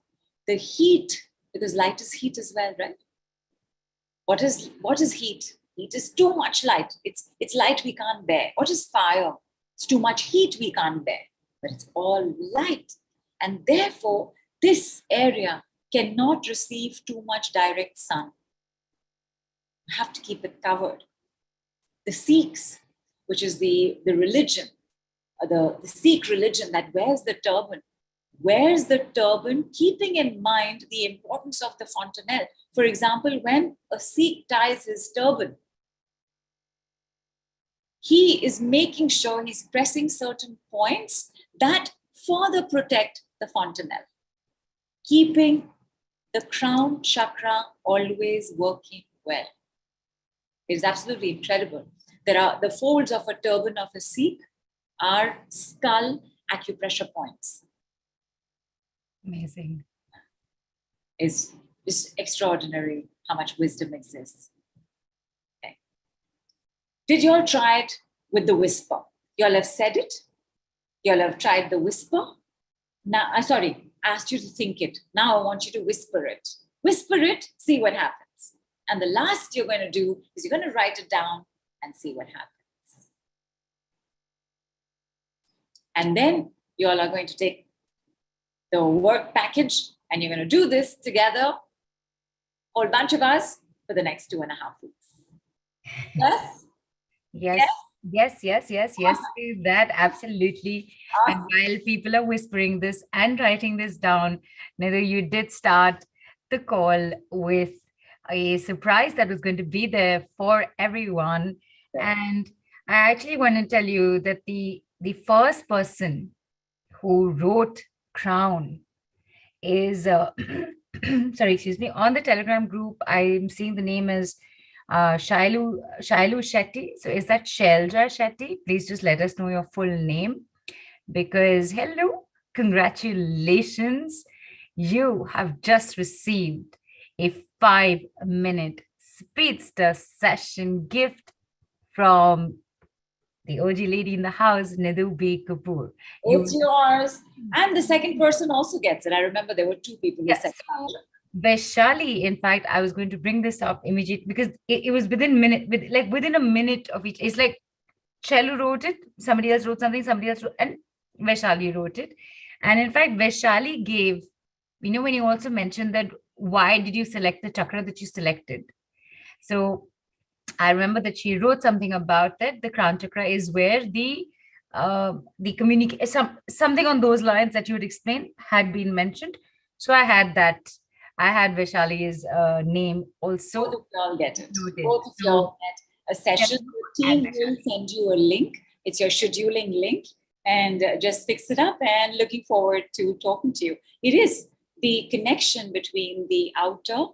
The heat, because light is heat as well, right? What is heat? Heat is too much light. It's light we can't bear. What is fire? It's too much heat we can't bear, but it's all light. And therefore, this area cannot receive too much direct sun. You have to keep it covered. The Sikhs, which is the religion, the Sikh religion that wears the turban, keeping in mind the importance of the fontanelle. For example, when a Sikh ties his turban, he is making sure he's pressing certain points that further protect the fontanelle, keeping the crown chakra always working well. It is absolutely incredible. There are the folds of a turban of a Sikh are skull acupressure points. Amazing. It's extraordinary how much wisdom exists. Okay. Did you all try it with the whisper? You all have said it. You all have tried the whisper. Now, asked you to think it. Now I want you to whisper it. Whisper it, see what happens. And the last you're going to do is you're going to write it down and see what happens. And then you all are going to take the work package and you're going to do this together, whole bunch of us, for the next 2.5 weeks. Yes? Yes. That absolutely. Awesome. And while people are whispering this and writing this down, Nidhu, you did start the call with a surprise that was going to be there for everyone. Yeah. And I actually want to tell you that the first person who wrote crown is sorry, excuse me, on the Telegram group. I'm seeing the name is Shailu Shetty. So is that Shelja Shetty? Please just let us know your full name, because hello, congratulations, you have just received a 5-minute speedster session gift from the OG lady in the house, Nidhu B Kapoor. It's yours. And the second person also gets it. I remember there were 2 people who said that. Vaishali, in fact, I was going to bring this up immediately because it was within a minute of each. It's like Chelu wrote it, somebody else wrote something, somebody else wrote, and Vaishali wrote it. And in fact, Vaishali gave, when you also mentioned that why did you select the chakra that you selected? So I remember that she wrote something about that. The crown chakra is where the communication, something on those lines that you would explain had been mentioned. So I had that. I had Vaishali's name also. Both of y'all get it. Noted. Both of y'all get a session. The team will send you a link. It's your scheduling link. And just fix it up, and looking forward to talking to you. It is the connection between the outer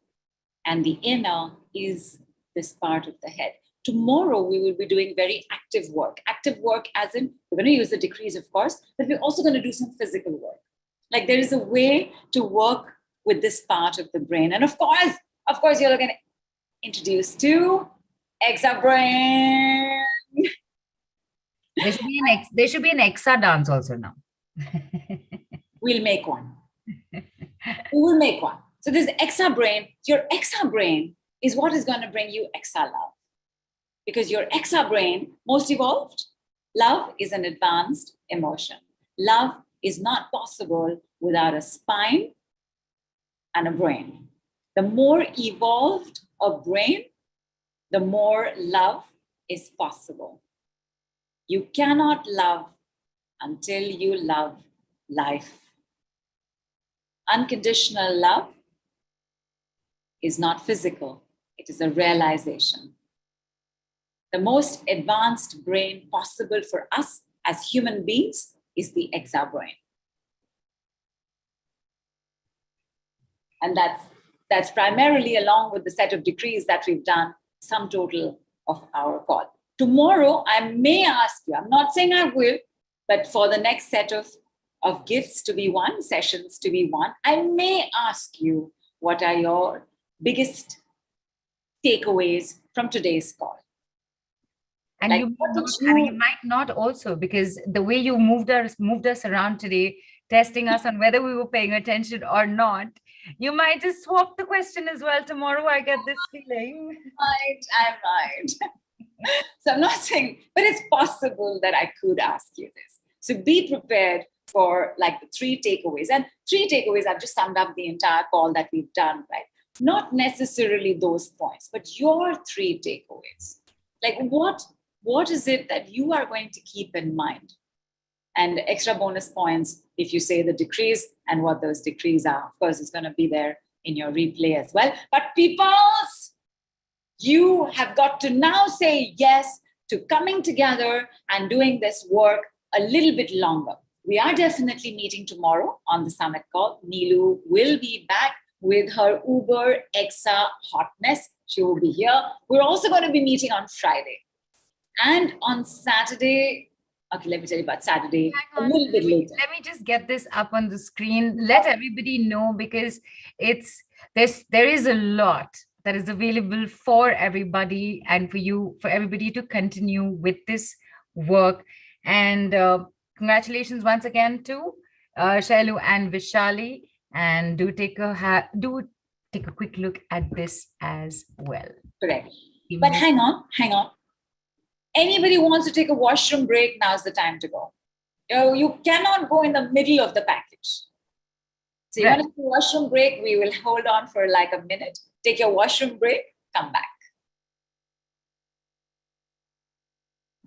and the inner is this part of the head. Tomorrow, we will be doing very active work. Active work as in, we're going to use the decrees, of course, but we're also going to do some physical work. Like there is a way to work with this part of the brain. And of course, you're going to introduce to Exa brain. There should be an Exa dance also now. We'll make one. We will make one. So this Exa brain, your Exa brain is what is going to bring you Exa love. Because your Exa brain, most evolved, love is an advanced emotion. Love is not possible without a spine and a brain. The more evolved a brain, the more love is possible. You cannot love until you love life. Unconditional love is not physical, it is a realization. The most advanced brain possible for us as human beings is the Exa brain. And that's primarily along with the set of decrees that we've done, sum total of our call. Tomorrow, I may ask you, I'm not saying I will, but for the next set of gifts to be won, sessions to be won, I may ask you what are your biggest takeaways from today's call. And like, you might not also, because the way you moved us around today, testing us on whether we were paying attention or not, you might just swap the question as well tomorrow. I get this feeling. I'm right. So I'm not saying, but it's possible that I could ask you this. So be prepared for like the 3 takeaways. And 3 takeaways, I've just summed up the entire call that we've done, right? Not necessarily those points, but your 3 takeaways. Like what is it that you are going to keep in mind? And extra bonus points if you say the decrees and what those decrees are. Of course, it's going to be there in your replay as well. But peoples, you have got to now say yes to coming together and doing this work a little bit longer. We are definitely meeting tomorrow on the summit call. Neelu will be back with her Uber Exa hotness. She will be here. We're also going to be meeting on Friday. And on Saturday, okay, let me tell you about Saturday a little bit later. Let me just get this up on the screen. Let everybody know, because there is a lot that is available for everybody and for everybody to continue with this work. And congratulations once again to Shailu and Vishali. And do take a quick look at this as well. Correct. But hang on. Anybody wants to take a washroom break, now's the time to go. You cannot go in the middle of the package. So you want to take a washroom break, we will hold on for like a minute. Take your washroom break, come back.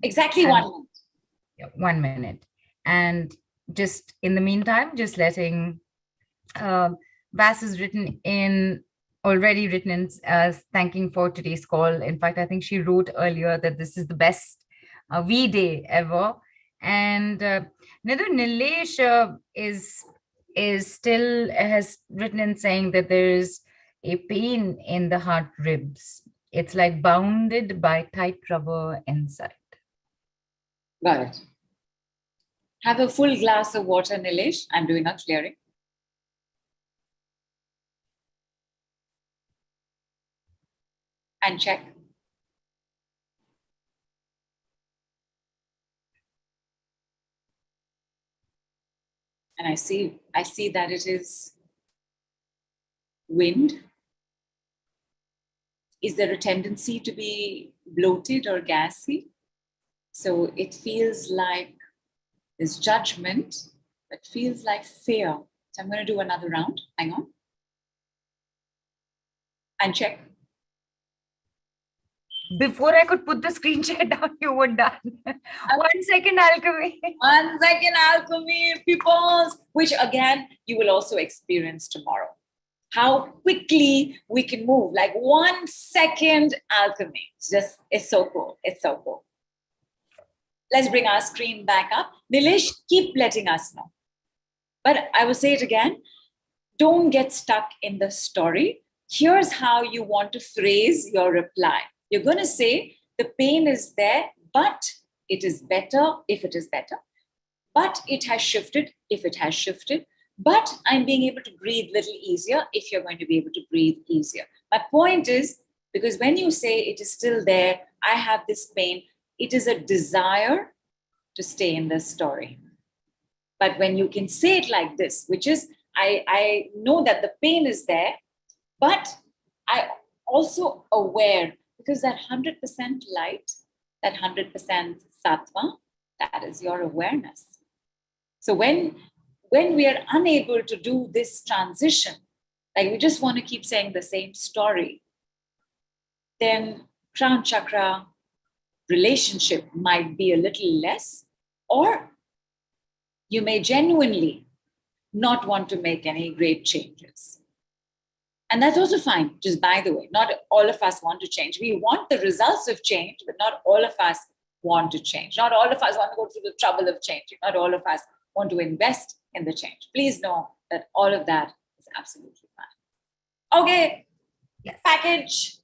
Exactly 1 minute. Yeah, 1 minute. And just in the meantime, just letting Vas is already written in as thanking for today's call. In fact, I think she wrote earlier that this is the best V-Day ever. And Nidhu Nilesh has written in saying that there is a pain in the heart ribs. It's like bounded by tight rubber inside. Got it. Have a full glass of water, Nilesh. I'm doing a clearing. And check. And I see that it is wind. Is there a tendency to be bloated or gassy? So it feels like there's judgment, but feels like fear. So I'm going to do another round. Hang on. And check. Before I could put the screen share down, you were done. 1 second alchemy. 1 second alchemy, people, which again, you will also experience tomorrow. How quickly we can move, like 1 second alchemy. It's so cool. It's so cool. Let's bring our screen back up. Nilesh, keep letting us know. But I will say it again. Don't get stuck in the story. Here's how you want to phrase your reply. You're going to say, the pain is there, but it is better if it is better. But it has shifted if it has shifted. But I'm being able to breathe a little easier if you're going to be able to breathe easier. My point is, Because when you say it is still there, I have this pain, it is a desire to stay in this story. But when you can say it like this, which is, I know that the pain is there, but I also aware, because that 100% light, that 100% sattva, that is your awareness. So when we are unable to do this transition, like we just want to keep saying the same story, then crown chakra relationship might be a little less, or you may genuinely not want to make any great changes. And that's also fine, just by the way. Not all of us want to change. We want the results of change, but not all of us want to change. Not all of us want to go through the trouble of changing. Not all of us want to invest in the change. Please know that all of that is absolutely fine. Okay, Yes. package.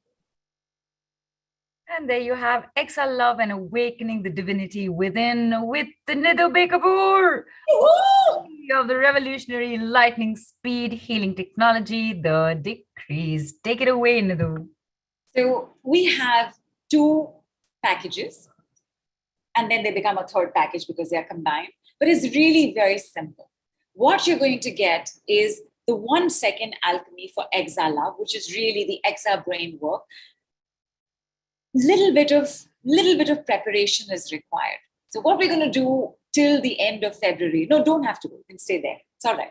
And there you have Exhale Love and Awakening the Divinity Within with the Nidhu B Kapoor of the revolutionary lightning speed healing technology, the decrees. Take it away, Nidhu. So we have 2 packages, and then they become a third package because they are combined. But it's really very simple. What you're going to get is the 1 second alchemy for Exhale Love, which is really the Exhale brain work. Little bit of preparation is required. So what we're going to do till the end of February, no, don't have to go, you can stay there, it's all right.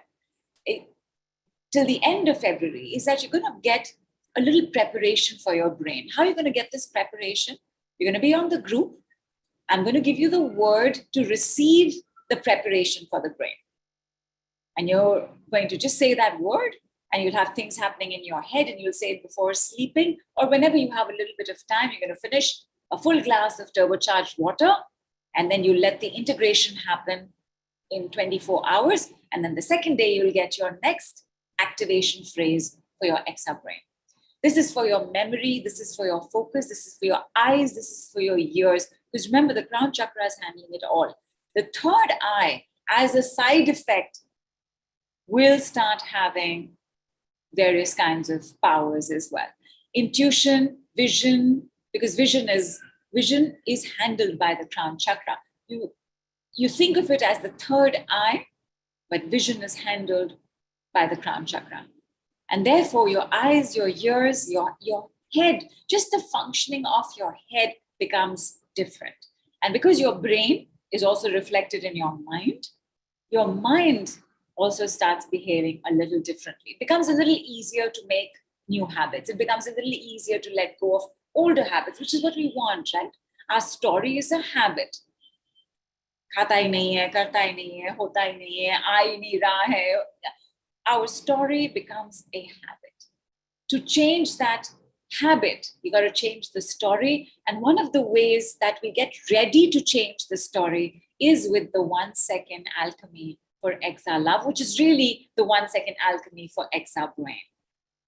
Till the end of February is that you're going to get a little preparation for your brain. How are you going to get this preparation? You're going to be on the group. I'm going to give you the word to receive the preparation for the brain. And you're going to just say that word, and you'll have things happening in your head, and you'll say it before sleeping, or whenever you have a little bit of time. You're going to finish a full glass of turbocharged water, and then you let the integration happen in 24 hours. And then the second day, you'll get your next activation phrase for your Exhale brain. This is for your memory. This is for your focus. This is for your eyes. This is for your ears. Because remember, the crown chakra is handling it all. The third eye, as a side effect, will start having various kinds of powers as well. Intuition, vision, because vision is handled by the crown chakra. You think of it as the third eye, but vision is handled by the crown chakra. And therefore, your eyes, your ears, your head, just the functioning of your head becomes different. And because your brain is also reflected in your mind also starts behaving a little differently. It becomes a little easier to make new habits. It becomes a little easier to let go of older habits, which is what we want, right? Our story is a habit. खाता ही नहीं है, करता ही नहीं है, होता ही नहीं है, आ ही नहीं रहा है. Our story becomes a habit. To change that habit, you got to change the story. And one of the ways that we get ready to change the story is with the 1 second alchemy for Exhale Love, which is really the 1 second alchemy for Exhale brain.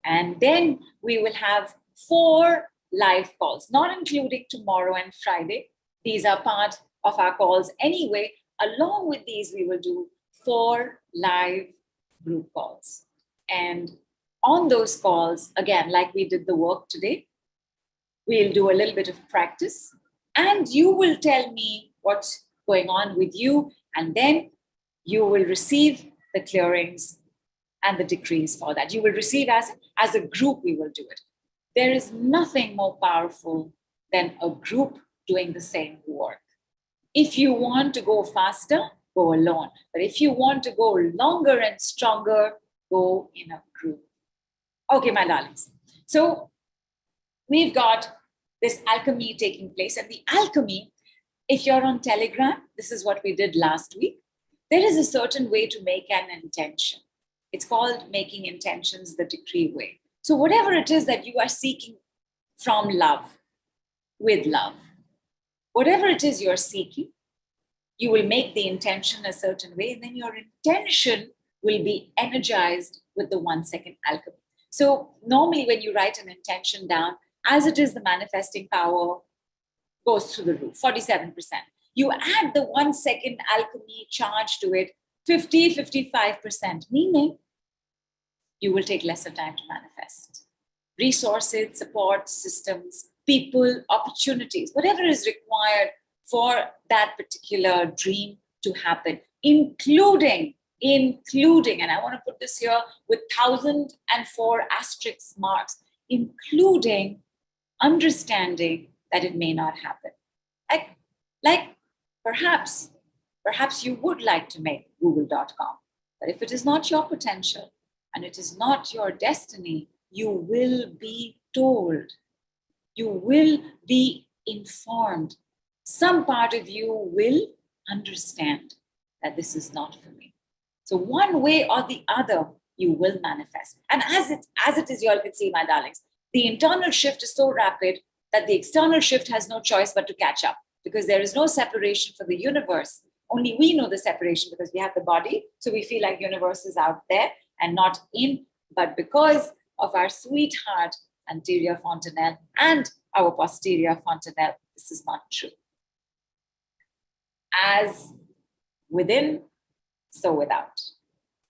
And then we will have 4 live calls, not including tomorrow and Friday. These are part of our calls anyway. Along with these, we will do 4 live group calls. And on those calls, again, like we did the work today, we'll do a little bit of practice, and you will tell me what's going on with you, and then you will receive the clearings and the decrees for that. You will receive as a group, we will do it. There is nothing more powerful than a group doing the same work. If you want to go faster, go alone. But if you want to go longer and stronger, go in a group. Okay, my darlings. So we've got this alchemy taking place. And the alchemy, if you're on Telegram, this is what we did last week. There is a certain way to make an intention. It's called making intentions the decree way. So whatever it is that you are seeking from love, with love, whatever it is you're seeking, you will make the intention a certain way, and then your intention will be energized with the 1 second alchemy. So normally when you write an intention down, as it is, the manifesting power goes through the roof, 47%. You add the 1 second alchemy charge to it, 55%, meaning you will take lesser time to manifest. resources, support systems, people, opportunities, whatever is required for that particular dream to happen, including, and I want to put this here with 1004 asterisk marks, including understanding that it may not happen. Like perhaps you would like to make google.com, but if it is not your potential and it is not your destiny, you will be told, you will be informed. Some part of you will understand that this is not for me. So one way or the other, you will manifest. And as it is, you all can see, my darlings, the internal shift is so rapid that the external shift has no choice but to catch up, because there is no separation for the universe. Only we know the separation because we have the body. So we feel like universe is out there and not in. But because of our sweetheart anterior fontanelle and our posterior fontanelle, this is not true. As within, so without.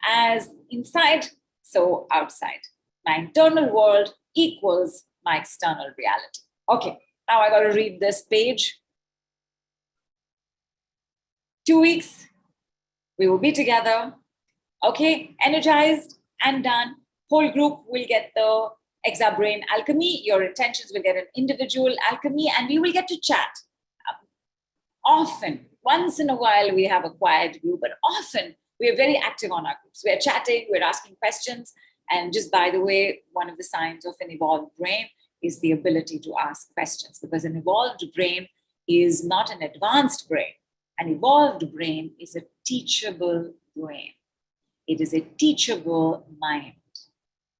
As inside, so outside. My internal world equals my external reality. Okay, now I got to read this page. 2 weeks, we will be together. Okay, energized and done. Whole group will get the Exa-Brain Alchemy. Your intentions will get an individual alchemy, and we will get to chat. Often, once in a while, we have a quiet group, but often we are very active on our groups. We're chatting, we're asking questions. And just by the way, one of the signs of an evolved brain is the ability to ask questions, because an evolved brain is not an advanced brain. An evolved brain is a teachable brain. It is a teachable mind.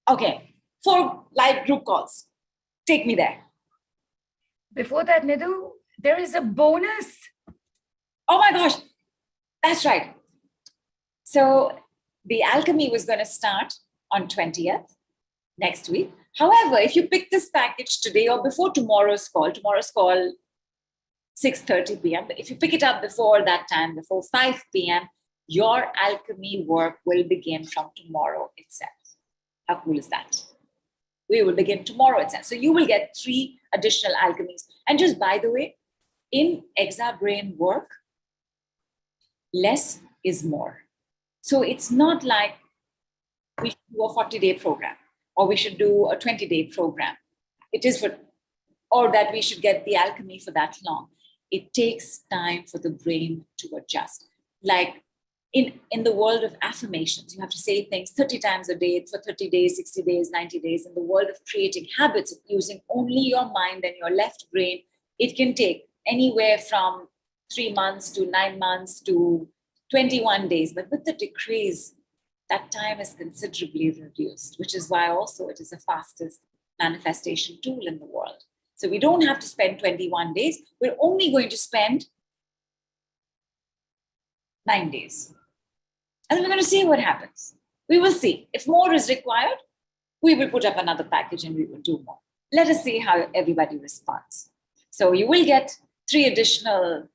Okay, 4 live group calls. Take me there. Before that, Nidhu, there is a bonus. Oh my gosh, that's right. So the alchemy was going to start on 20th, next week. However, if you pick this package today or before tomorrow's call 6:30 p.m. But if you pick it up before that time, before 5 p.m., your alchemy work will begin from tomorrow itself. How cool is that? We will begin tomorrow itself. So you will get 3 additional alchemies. And just by the way, in Exa-Brain work, less is more. So it's not like we should do a 40-day program or we should do a 20-day program. It is for, or that we should get the alchemy for that long. It takes time for the brain to adjust. Like in the world of affirmations, you have to say things 30 times a day for 30 days, 60 days, 90 days. In the world of creating habits, of using only your mind and your left brain, it can take anywhere from 3 months to 9 months to 21 days. But with the decrease, that time is considerably reduced, which is why also it is the fastest manifestation tool in the world. So we don't have to spend 21 days. We're only going to spend 9 days. And we're going to see what happens. We will see. If more is required, we will put up another package and we will do more. Let us see how everybody responds. So you will get 3 additional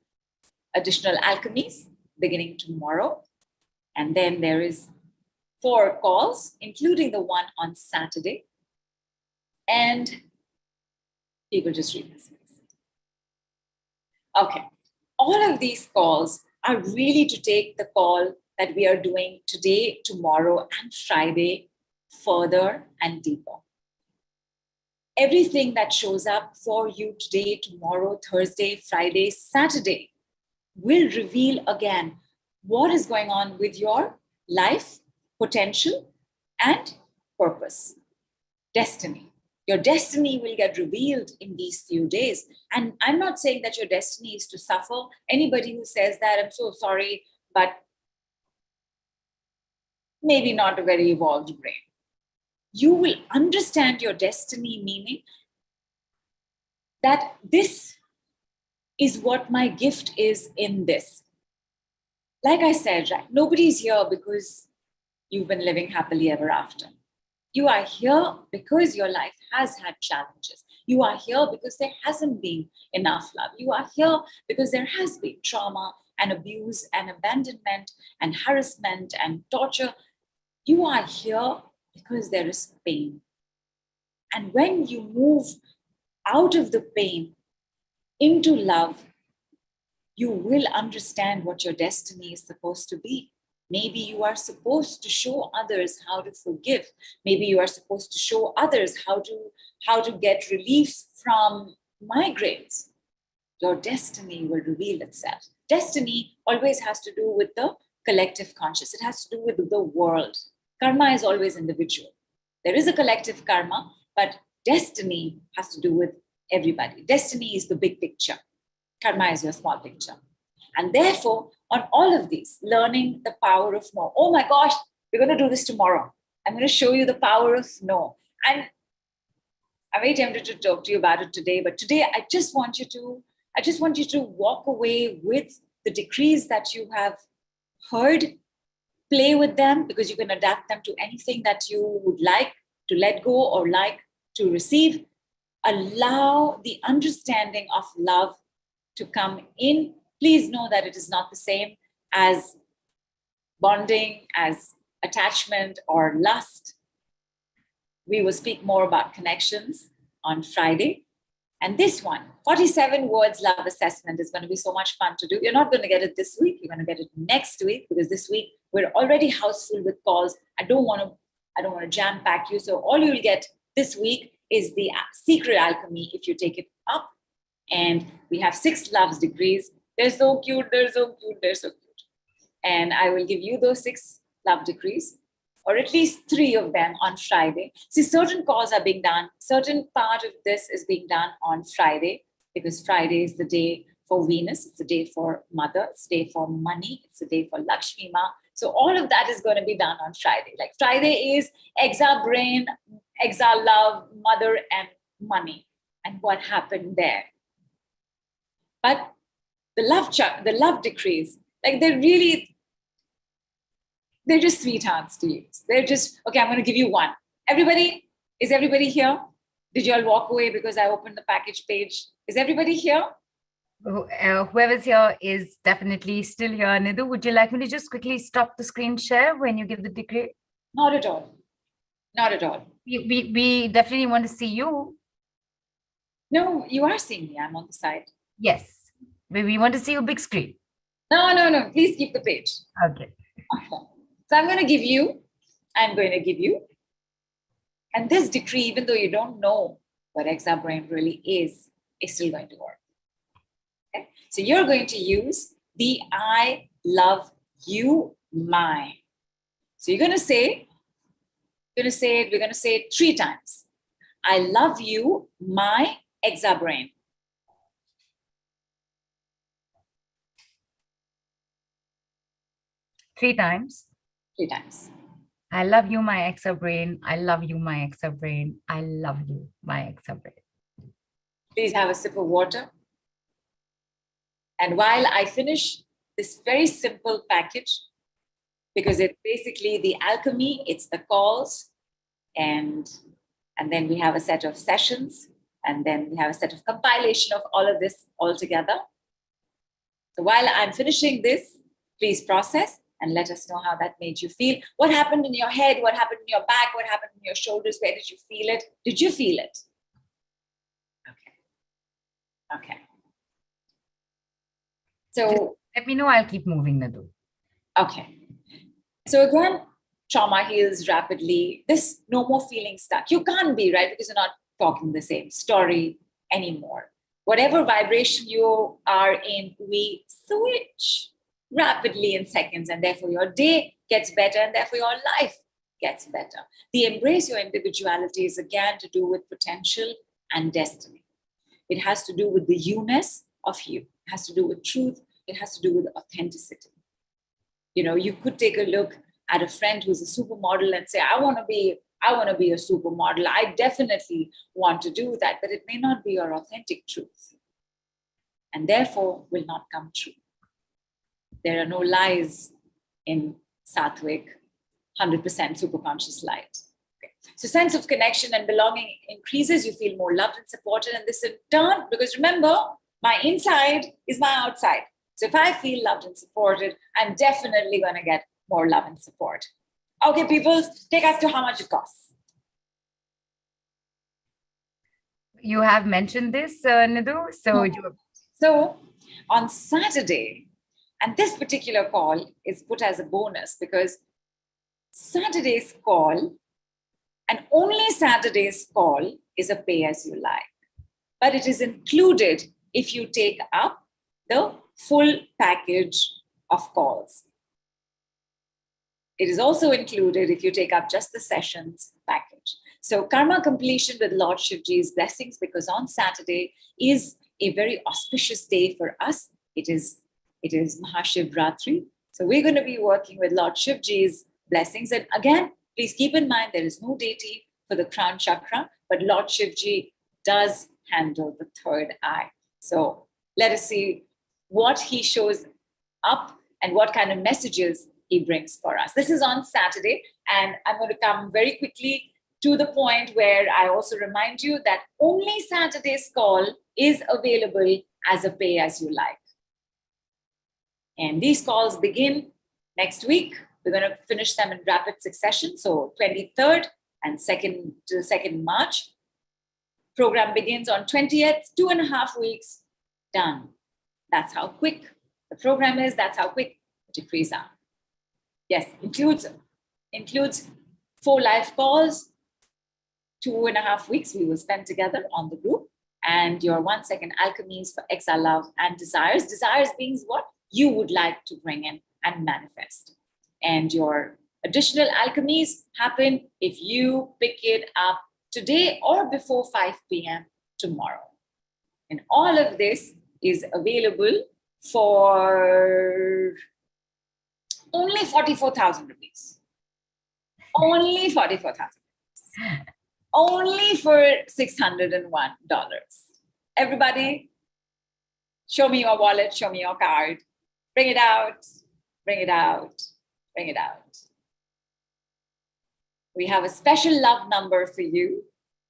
alchemies beginning tomorrow. And then there is 4 calls, including the one on Saturday. And people just read this. Okay. All of these calls are really to take the call that we are doing today, tomorrow, and Friday further and deeper. Everything that shows up for you today, tomorrow, Thursday, Friday, Saturday will reveal again what is going on with your life, potential, and purpose, destiny. Your destiny will get revealed in these few days. And I'm not saying that your destiny is to suffer. Anybody who says that, I'm so sorry, but maybe not a very evolved brain. You will understand your destiny, meaning that this is what my gift is in this. Like I said, right, nobody's here because you've been living happily ever after. You are here because your life has had challenges. You are here because there hasn't been enough love. You are here because there has been trauma and abuse and abandonment and harassment and torture. You are here because there is pain. And when you move out of the pain into love, you will understand what your destiny is supposed to be. Maybe you are supposed to show others how to forgive. Maybe you are supposed to show others how to get relief from migraines. Your destiny will reveal itself. Destiny always has to do with the collective conscious. It has to do with the world. Karma is always individual. There is a collective karma, but destiny has to do with everybody. Destiny is the big picture. Karma is your small picture. And therefore, on all of these, learning the power of no. Oh my gosh, we're going to do this tomorrow. I'm going to show you the power of no. And I'm very tempted to talk to you about it today, but today I just want you to walk away with the decrees that you have heard, play with them, because you can adapt them to anything that you would like to let go or like to receive. Allow the understanding of love to come in. Please know that it is not the same as bonding, as attachment or lust. We will speak more about connections on Friday. And this one, 47 words love assessment, is going to be so much fun to do. You're not going to get it this week. You're going to get it next week, because this week we're already house full with calls. I don't want to jam pack you. So all you'll get this week is the secret alchemy if you take it up. And we have 6 loves degrees. They're so cute. They're so cute. They're so cute. And I will give you those 6 love degrees, or at least 3 of them on Friday. See, certain calls are being done. Certain part of this is being done on Friday, because Friday is the day for Venus. It's the day for mother. It's the day for money. It's the day for Lakshmi Ma. So all of that is going to be done on Friday. Like Friday is Exa Brain, Exa Love, Mother and Money, and what happened there. But the love decrees, like they're just sweethearts to use. They're just, okay, I'm going to give you one. Is everybody here? Did you all walk away because I opened the package page? Is everybody here? Whoever's here is definitely still here. Nidhu, would you like me to just quickly stop the screen share when you give the decree? Not at all. Not at all. We definitely want to see you. No, you are seeing me. I'm on the side. Yes. We want to see your big screen. No. Please keep the page. Okay. So I'm going to give you, and this decree, even though you don't know what Exa Brain really is still going to work. Okay? So you're going to use the I love you, my. So we're going to say it 3 times. I love you, my Exa Brain. 3 times. 3 times. I love you, my Exa Brain. I love you, my Exa Brain. I love you, my Exa Brain. Please have a sip of water. And while I finish this very simple package, because it's basically the alchemy, it's the calls, and then we have a set of sessions, and then we have a set of compilation of all of this all together. So while I'm finishing this, please process and let us know how that made you feel. What happened in your head? What happened in your back? What happened in your shoulders? Where did you feel it? Did you feel it? Okay. So just let me know. I'll keep moving, Nidhu. Okay. So again, trauma heals rapidly. This no more feeling stuck. You can't be, right? Because you're not talking the same story anymore. Whatever vibration you are in, we switch rapidly in seconds, and therefore your day gets better, and therefore your life gets better. The embrace your individuality is again to do with potential and destiny. It has to do with the you-ness of you. It has to do with truth. It has to do with authenticity. You know, you could take a look at a friend who's a supermodel and say, I want to be a supermodel. I definitely want to do that, but it may not be your authentic truth, and therefore will not come true. There are no lies in Sattvic, 100% superconscious light. Okay. So sense of connection and belonging increases. You feel more loved and supported. And this in turn, because remember, my inside is my outside. So if I feel loved and supported, I'm definitely going to get more love and support. Okay, people, take us to how much it costs. You have mentioned this, Nidhu. So you, So on Saturday, and this particular call is put as a bonus because Saturday's call and only Saturday's call is a pay as you like. But it is included if you take up the full package of calls. It is also included if you take up just the sessions package. So karma completion with Lord Shivji's blessings, because on Saturday is a very auspicious day for us. It is Mahashivratri. So we're going to be working with Lord Shivji's blessings. And again, please keep in mind there is no deity for the crown chakra, but Lord Shivji does handle the third eye. So let us see what he shows up and what kind of messages he brings for us. This is on Saturday, and I'm going to come very quickly to the point where I also remind you that only Saturday's call is available as a pay as you like. And these calls begin next week. We're going to finish them in rapid succession. So 23rd and 2nd to 2nd March. Program begins on 20th, 2.5 weeks, done. That's how quick the program is. That's how quick the decrees are. Yes, includes 4 live calls, 2.5 weeks we will spend together on the group, and your 1 second alchemies for exile love and desires. Desires being what you would like to bring in and manifest. And your additional alchemies happen if you pick it up today or before 5 p.m. tomorrow. And all of this is available for only 44,000 rupees. Only 44,000 rupees. Only for $601. Everybody, show me your wallet, show me your card. Bring it out, bring it out, bring it out. We have a special love number for you.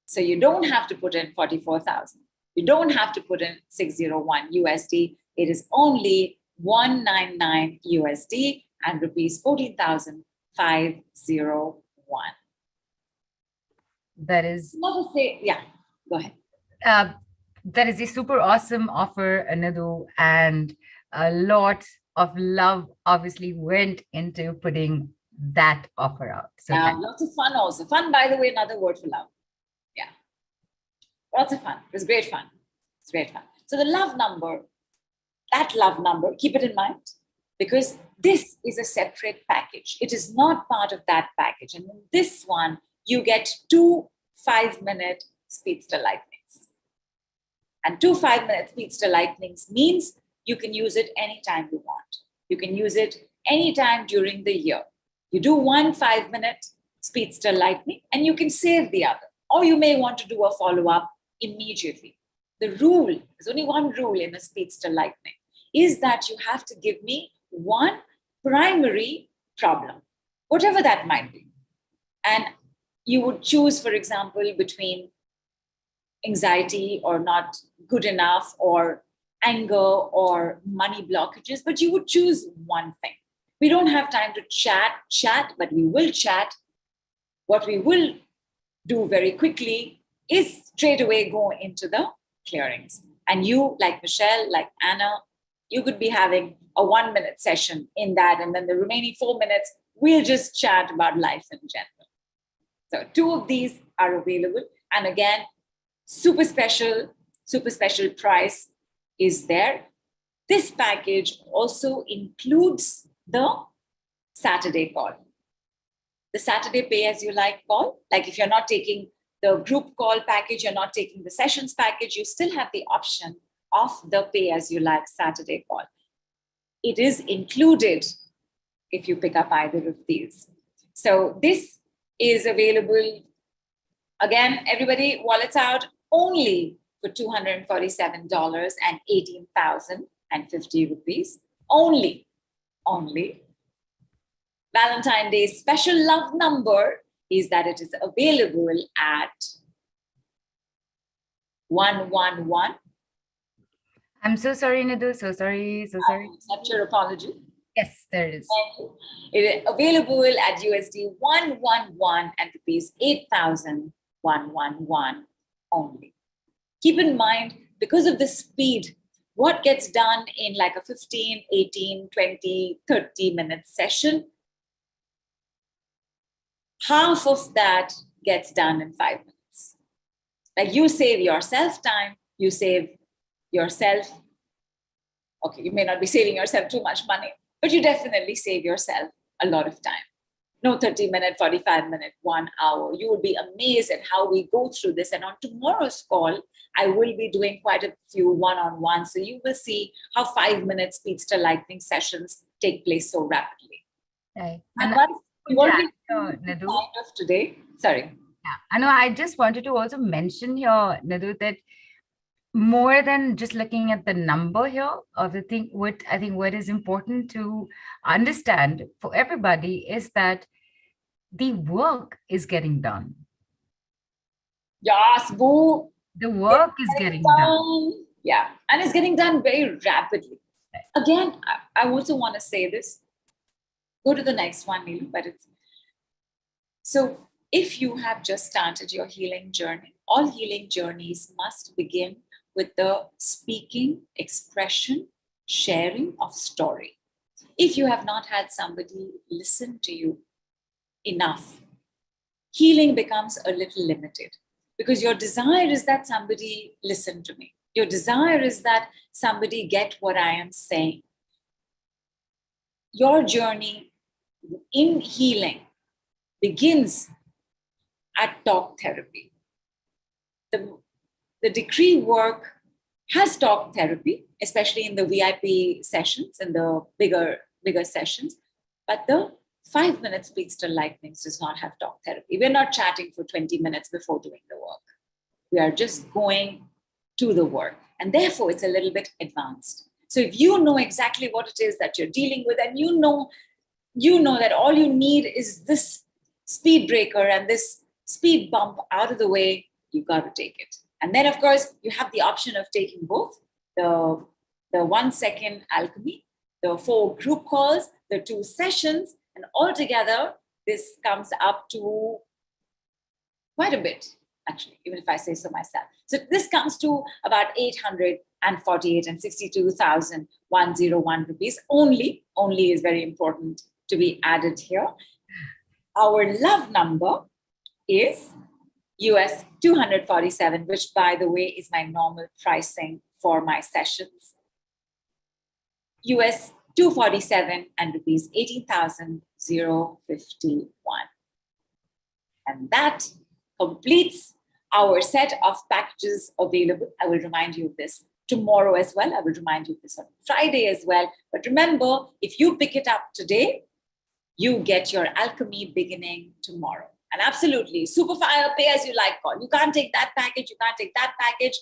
So you don't have to put in 44,000. You don't have to put in 601 USD. It is only 199 USD and rupees 14,501. that is, Yeah, go ahead. that is a super awesome offer, Nidhu, and a lot of love obviously went into putting that offer out. So Lots of fun also. Fun, by the way, another word for love. Yeah. Lots of fun. It was great fun. It's great fun. So the love number, that love number, keep it in mind, because this is a separate package. It is not part of that package. And in this one, you get 2 5-minute speedster lightnings. And 2 5-minute speedster lightnings means you can use it anytime you want. You can use it anytime during the year. You do 1 5-minute speedster lightning and you can save the other. Or you may want to do a follow-up immediately. The rule, there's only one rule in a speedster lightning, is that you have to give me one primary problem, whatever that might be. And you would choose, for example, between anxiety or not good enough or anger or money blockages, but you would choose one thing. We don't have time to chat, but we will chat. What we will do very quickly is straight away go into the clearings. And you, like Michelle, like Anna, you could be having a 1-minute session in that, and then the remaining 4 minutes, we'll just chat about life in general. So 2 of these are available. And again, super special price is there. This package also includes the Saturday call. The Saturday pay as you like call. Like if you're not taking the group call package, you're not taking the sessions package, you still have the option of the pay as you like Saturday call. It is included if you pick up either of these. So this is available. Again, everybody, wallets out only for $247 and 18,050 rupees. Only. Valentine's Day special love number is that it is available at 111. I'm so sorry, Nidhu. So sorry. Accept your apology. Yes, there is. It is available at USD 111 and rupees 8,111 only. Keep in mind, because of the speed, what gets done in like a 15, 18, 20, 30 minute session, half of that gets done in 5 minutes. Like you save yourself time, you save yourself, okay, you may not be saving yourself too much money, but you definitely save yourself a lot of time. No 30-minute, 45-minute, 1 hour. You will be amazed at how we go through this. And on tomorrow's call, I will be doing quite a few one-on-ones. So you will see how 5-minute speedster lightning sessions take place so rapidly. Right. And once you already Nidhu, kind of today, sorry. yeah, I know. I just wanted to also mention here, Nidhu, that more than just looking at the number here of the thing, what I think what is important to understand for everybody is that the work is getting done. Yes, boo. The work is getting done. Yeah, and it's getting done very rapidly. Again, I also want to say this. Go to the next one, Neelu, but it's so if you have just started your healing journey, all healing journeys must begin with the speaking, expression, sharing of story. If you have not had somebody listen to you enough, healing becomes a little limited because your desire is that somebody listen to me. Your desire is that somebody get what I am saying. Your journey in healing begins at talk therapy. The decree work has talk therapy, especially in the VIP sessions and the bigger sessions, but the 5-minute speedster lightnings does not have talk therapy. We're not chatting for 20 minutes before doing the work. We are just going to the work, and therefore it's a little bit advanced. So if you know exactly what it is that you're dealing with, and you know that all you need is this speed breaker and this speed bump out of the way, you got to take it. And then, of course, you have the option of taking both the 1 second alchemy, the 4 group calls, the 2 sessions, and altogether, this comes up to quite a bit, actually, even if I say so myself. So this comes to about 848 and 62,101 rupees. Only is very important to be added here. Our love number is US 247, which, by the way, is my normal pricing for my sessions. US 247 and rupees 18,051. And that completes our set of packages available. I will remind you of this tomorrow as well. I will remind you of this on Friday as well. But remember, if you pick it up today, you get your alchemy beginning tomorrow. And absolutely, Superfire, pay as you like call. You can't take that package, you can't take that package.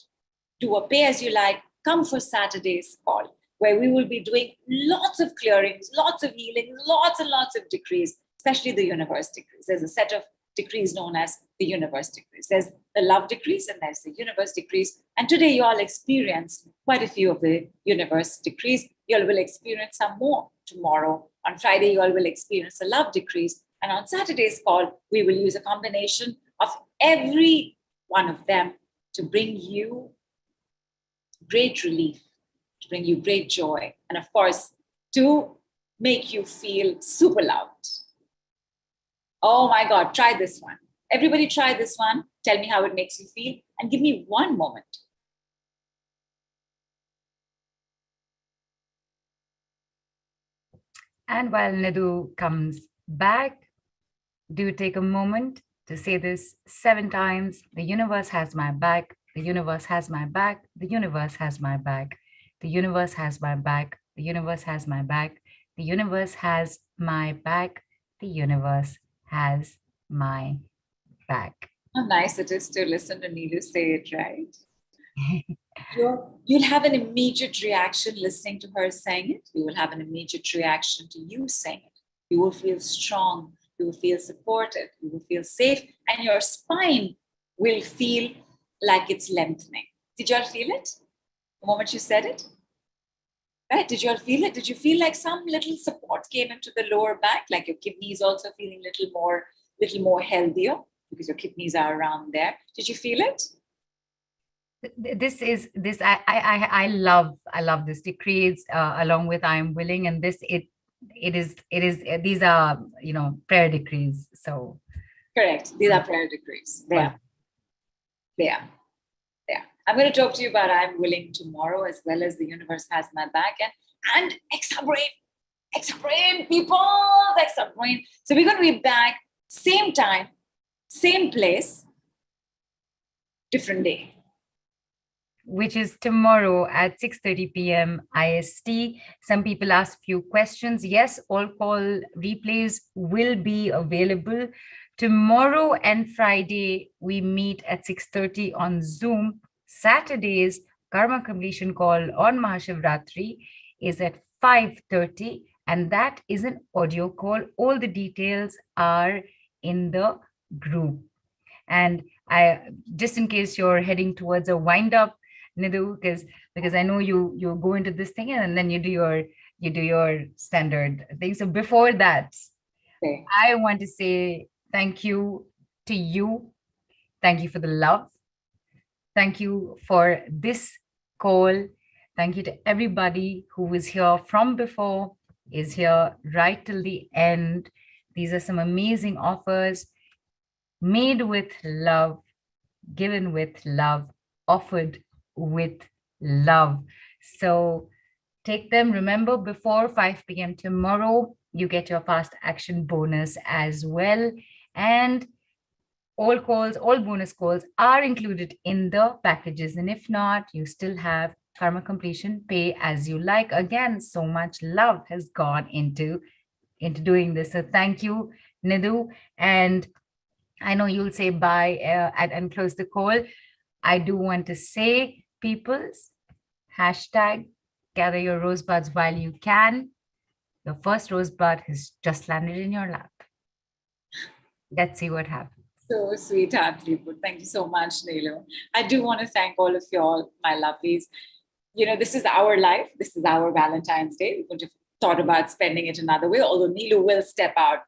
Do a pay as you like. Come for Saturday's call, where we will be doing lots of clearings, lots of healing, lots and lots of decrees, especially the universe decrees. There's a set of decrees known as the universe decrees. There's the love decrees and there's the universe decrees. And today you all experienced quite a few of the universe decrees. You all will experience some more tomorrow. On Friday, you all will experience the love decrees. And on Saturday's call, we will use a combination of every one of them to bring you great relief, to bring you great joy, and of course, to make you feel super loved. Oh my God, try this one. Everybody try this one. Tell me how it makes you feel and give me one moment. And while Nidhu comes back, do take a moment to say this 7 times. The universe has my back. The universe has my back. The universe has my back. The universe has my back. The universe has my back. The universe has my back. The universe has my back. How nice it is to listen to Neelu say it, right? You'll have an immediate reaction listening to her saying it. You will have an immediate reaction to you saying it. You will feel strong. You will feel supported. You will feel safe. And your spine will feel like it's lengthening. Did you all feel it the moment you said it? Right? Did you all feel it? Did you feel like some little support came into the lower back? Like your kidneys also feeling a little more healthier because your kidneys are around there. Did you feel it? I love this decrees along with I am willing, and this it is these are, you know, prayer decrees. So Correct. These are prayer decrees. well, There. I'm going to talk to you about I'm willing tomorrow, as well as the universe has my back, and extra brain, people, extra brain. So we're going to be back same time, same place, different day. which is tomorrow at 6:30 p.m. IST. Some people asked few questions. Yes, all call replays will be available. Tomorrow and Friday, we meet at 6:30 on Zoom. Saturdays, Karma Completion Call on Mahashivratri is at 5:30, and that is an audio call. All the details are in the group. And I, just in case you're heading towards a wind up, Nidhu, because I know you go into this thing and then you do your standard thing. So before that, Okay. I want to say thank you to you. Thank you for the love. Thank you for this call. Thank you to everybody who was here from before, is here right till the end. These are some amazing offers made with love, given with love, offered with love. So take them. Remember, before 5 p.m. tomorrow, you get your fast action bonus as well. And all calls, all bonus calls are included in the packages. And if not, you still have karma completion, pay as you like. Again, so much love has gone into doing this. So thank you, Nidhu. And I know you'll say bye and close the call. I do want to say, peoples, hashtag gather your rosebuds while you can. Your first rosebud has just landed in your lap. Let's see what happens. So sweetheartly put. Thank you so much, Neelu. I do want to thank all of you all, my lovelies. You know, this is our life. This is our Valentine's Day. We could have thought about spending it another way, although Neelu will step out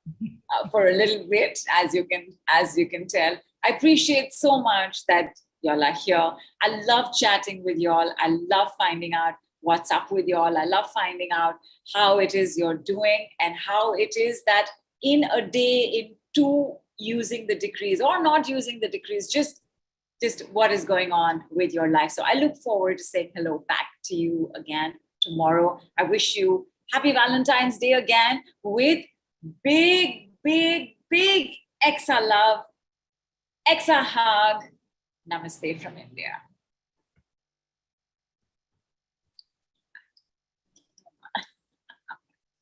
for a little bit, as you can tell. I appreciate so much that y'all are here. I love chatting with y'all. I love finding out what's up with y'all. I love finding out how it is you're doing, and how it is that in a day, in two, using the decrees or not using the decrees, just what is going on with your life. So I look forward to saying hello back to you again tomorrow. I wish you happy Valentine's Day again, with big, big, big extra love, extra hug. Namaste from India.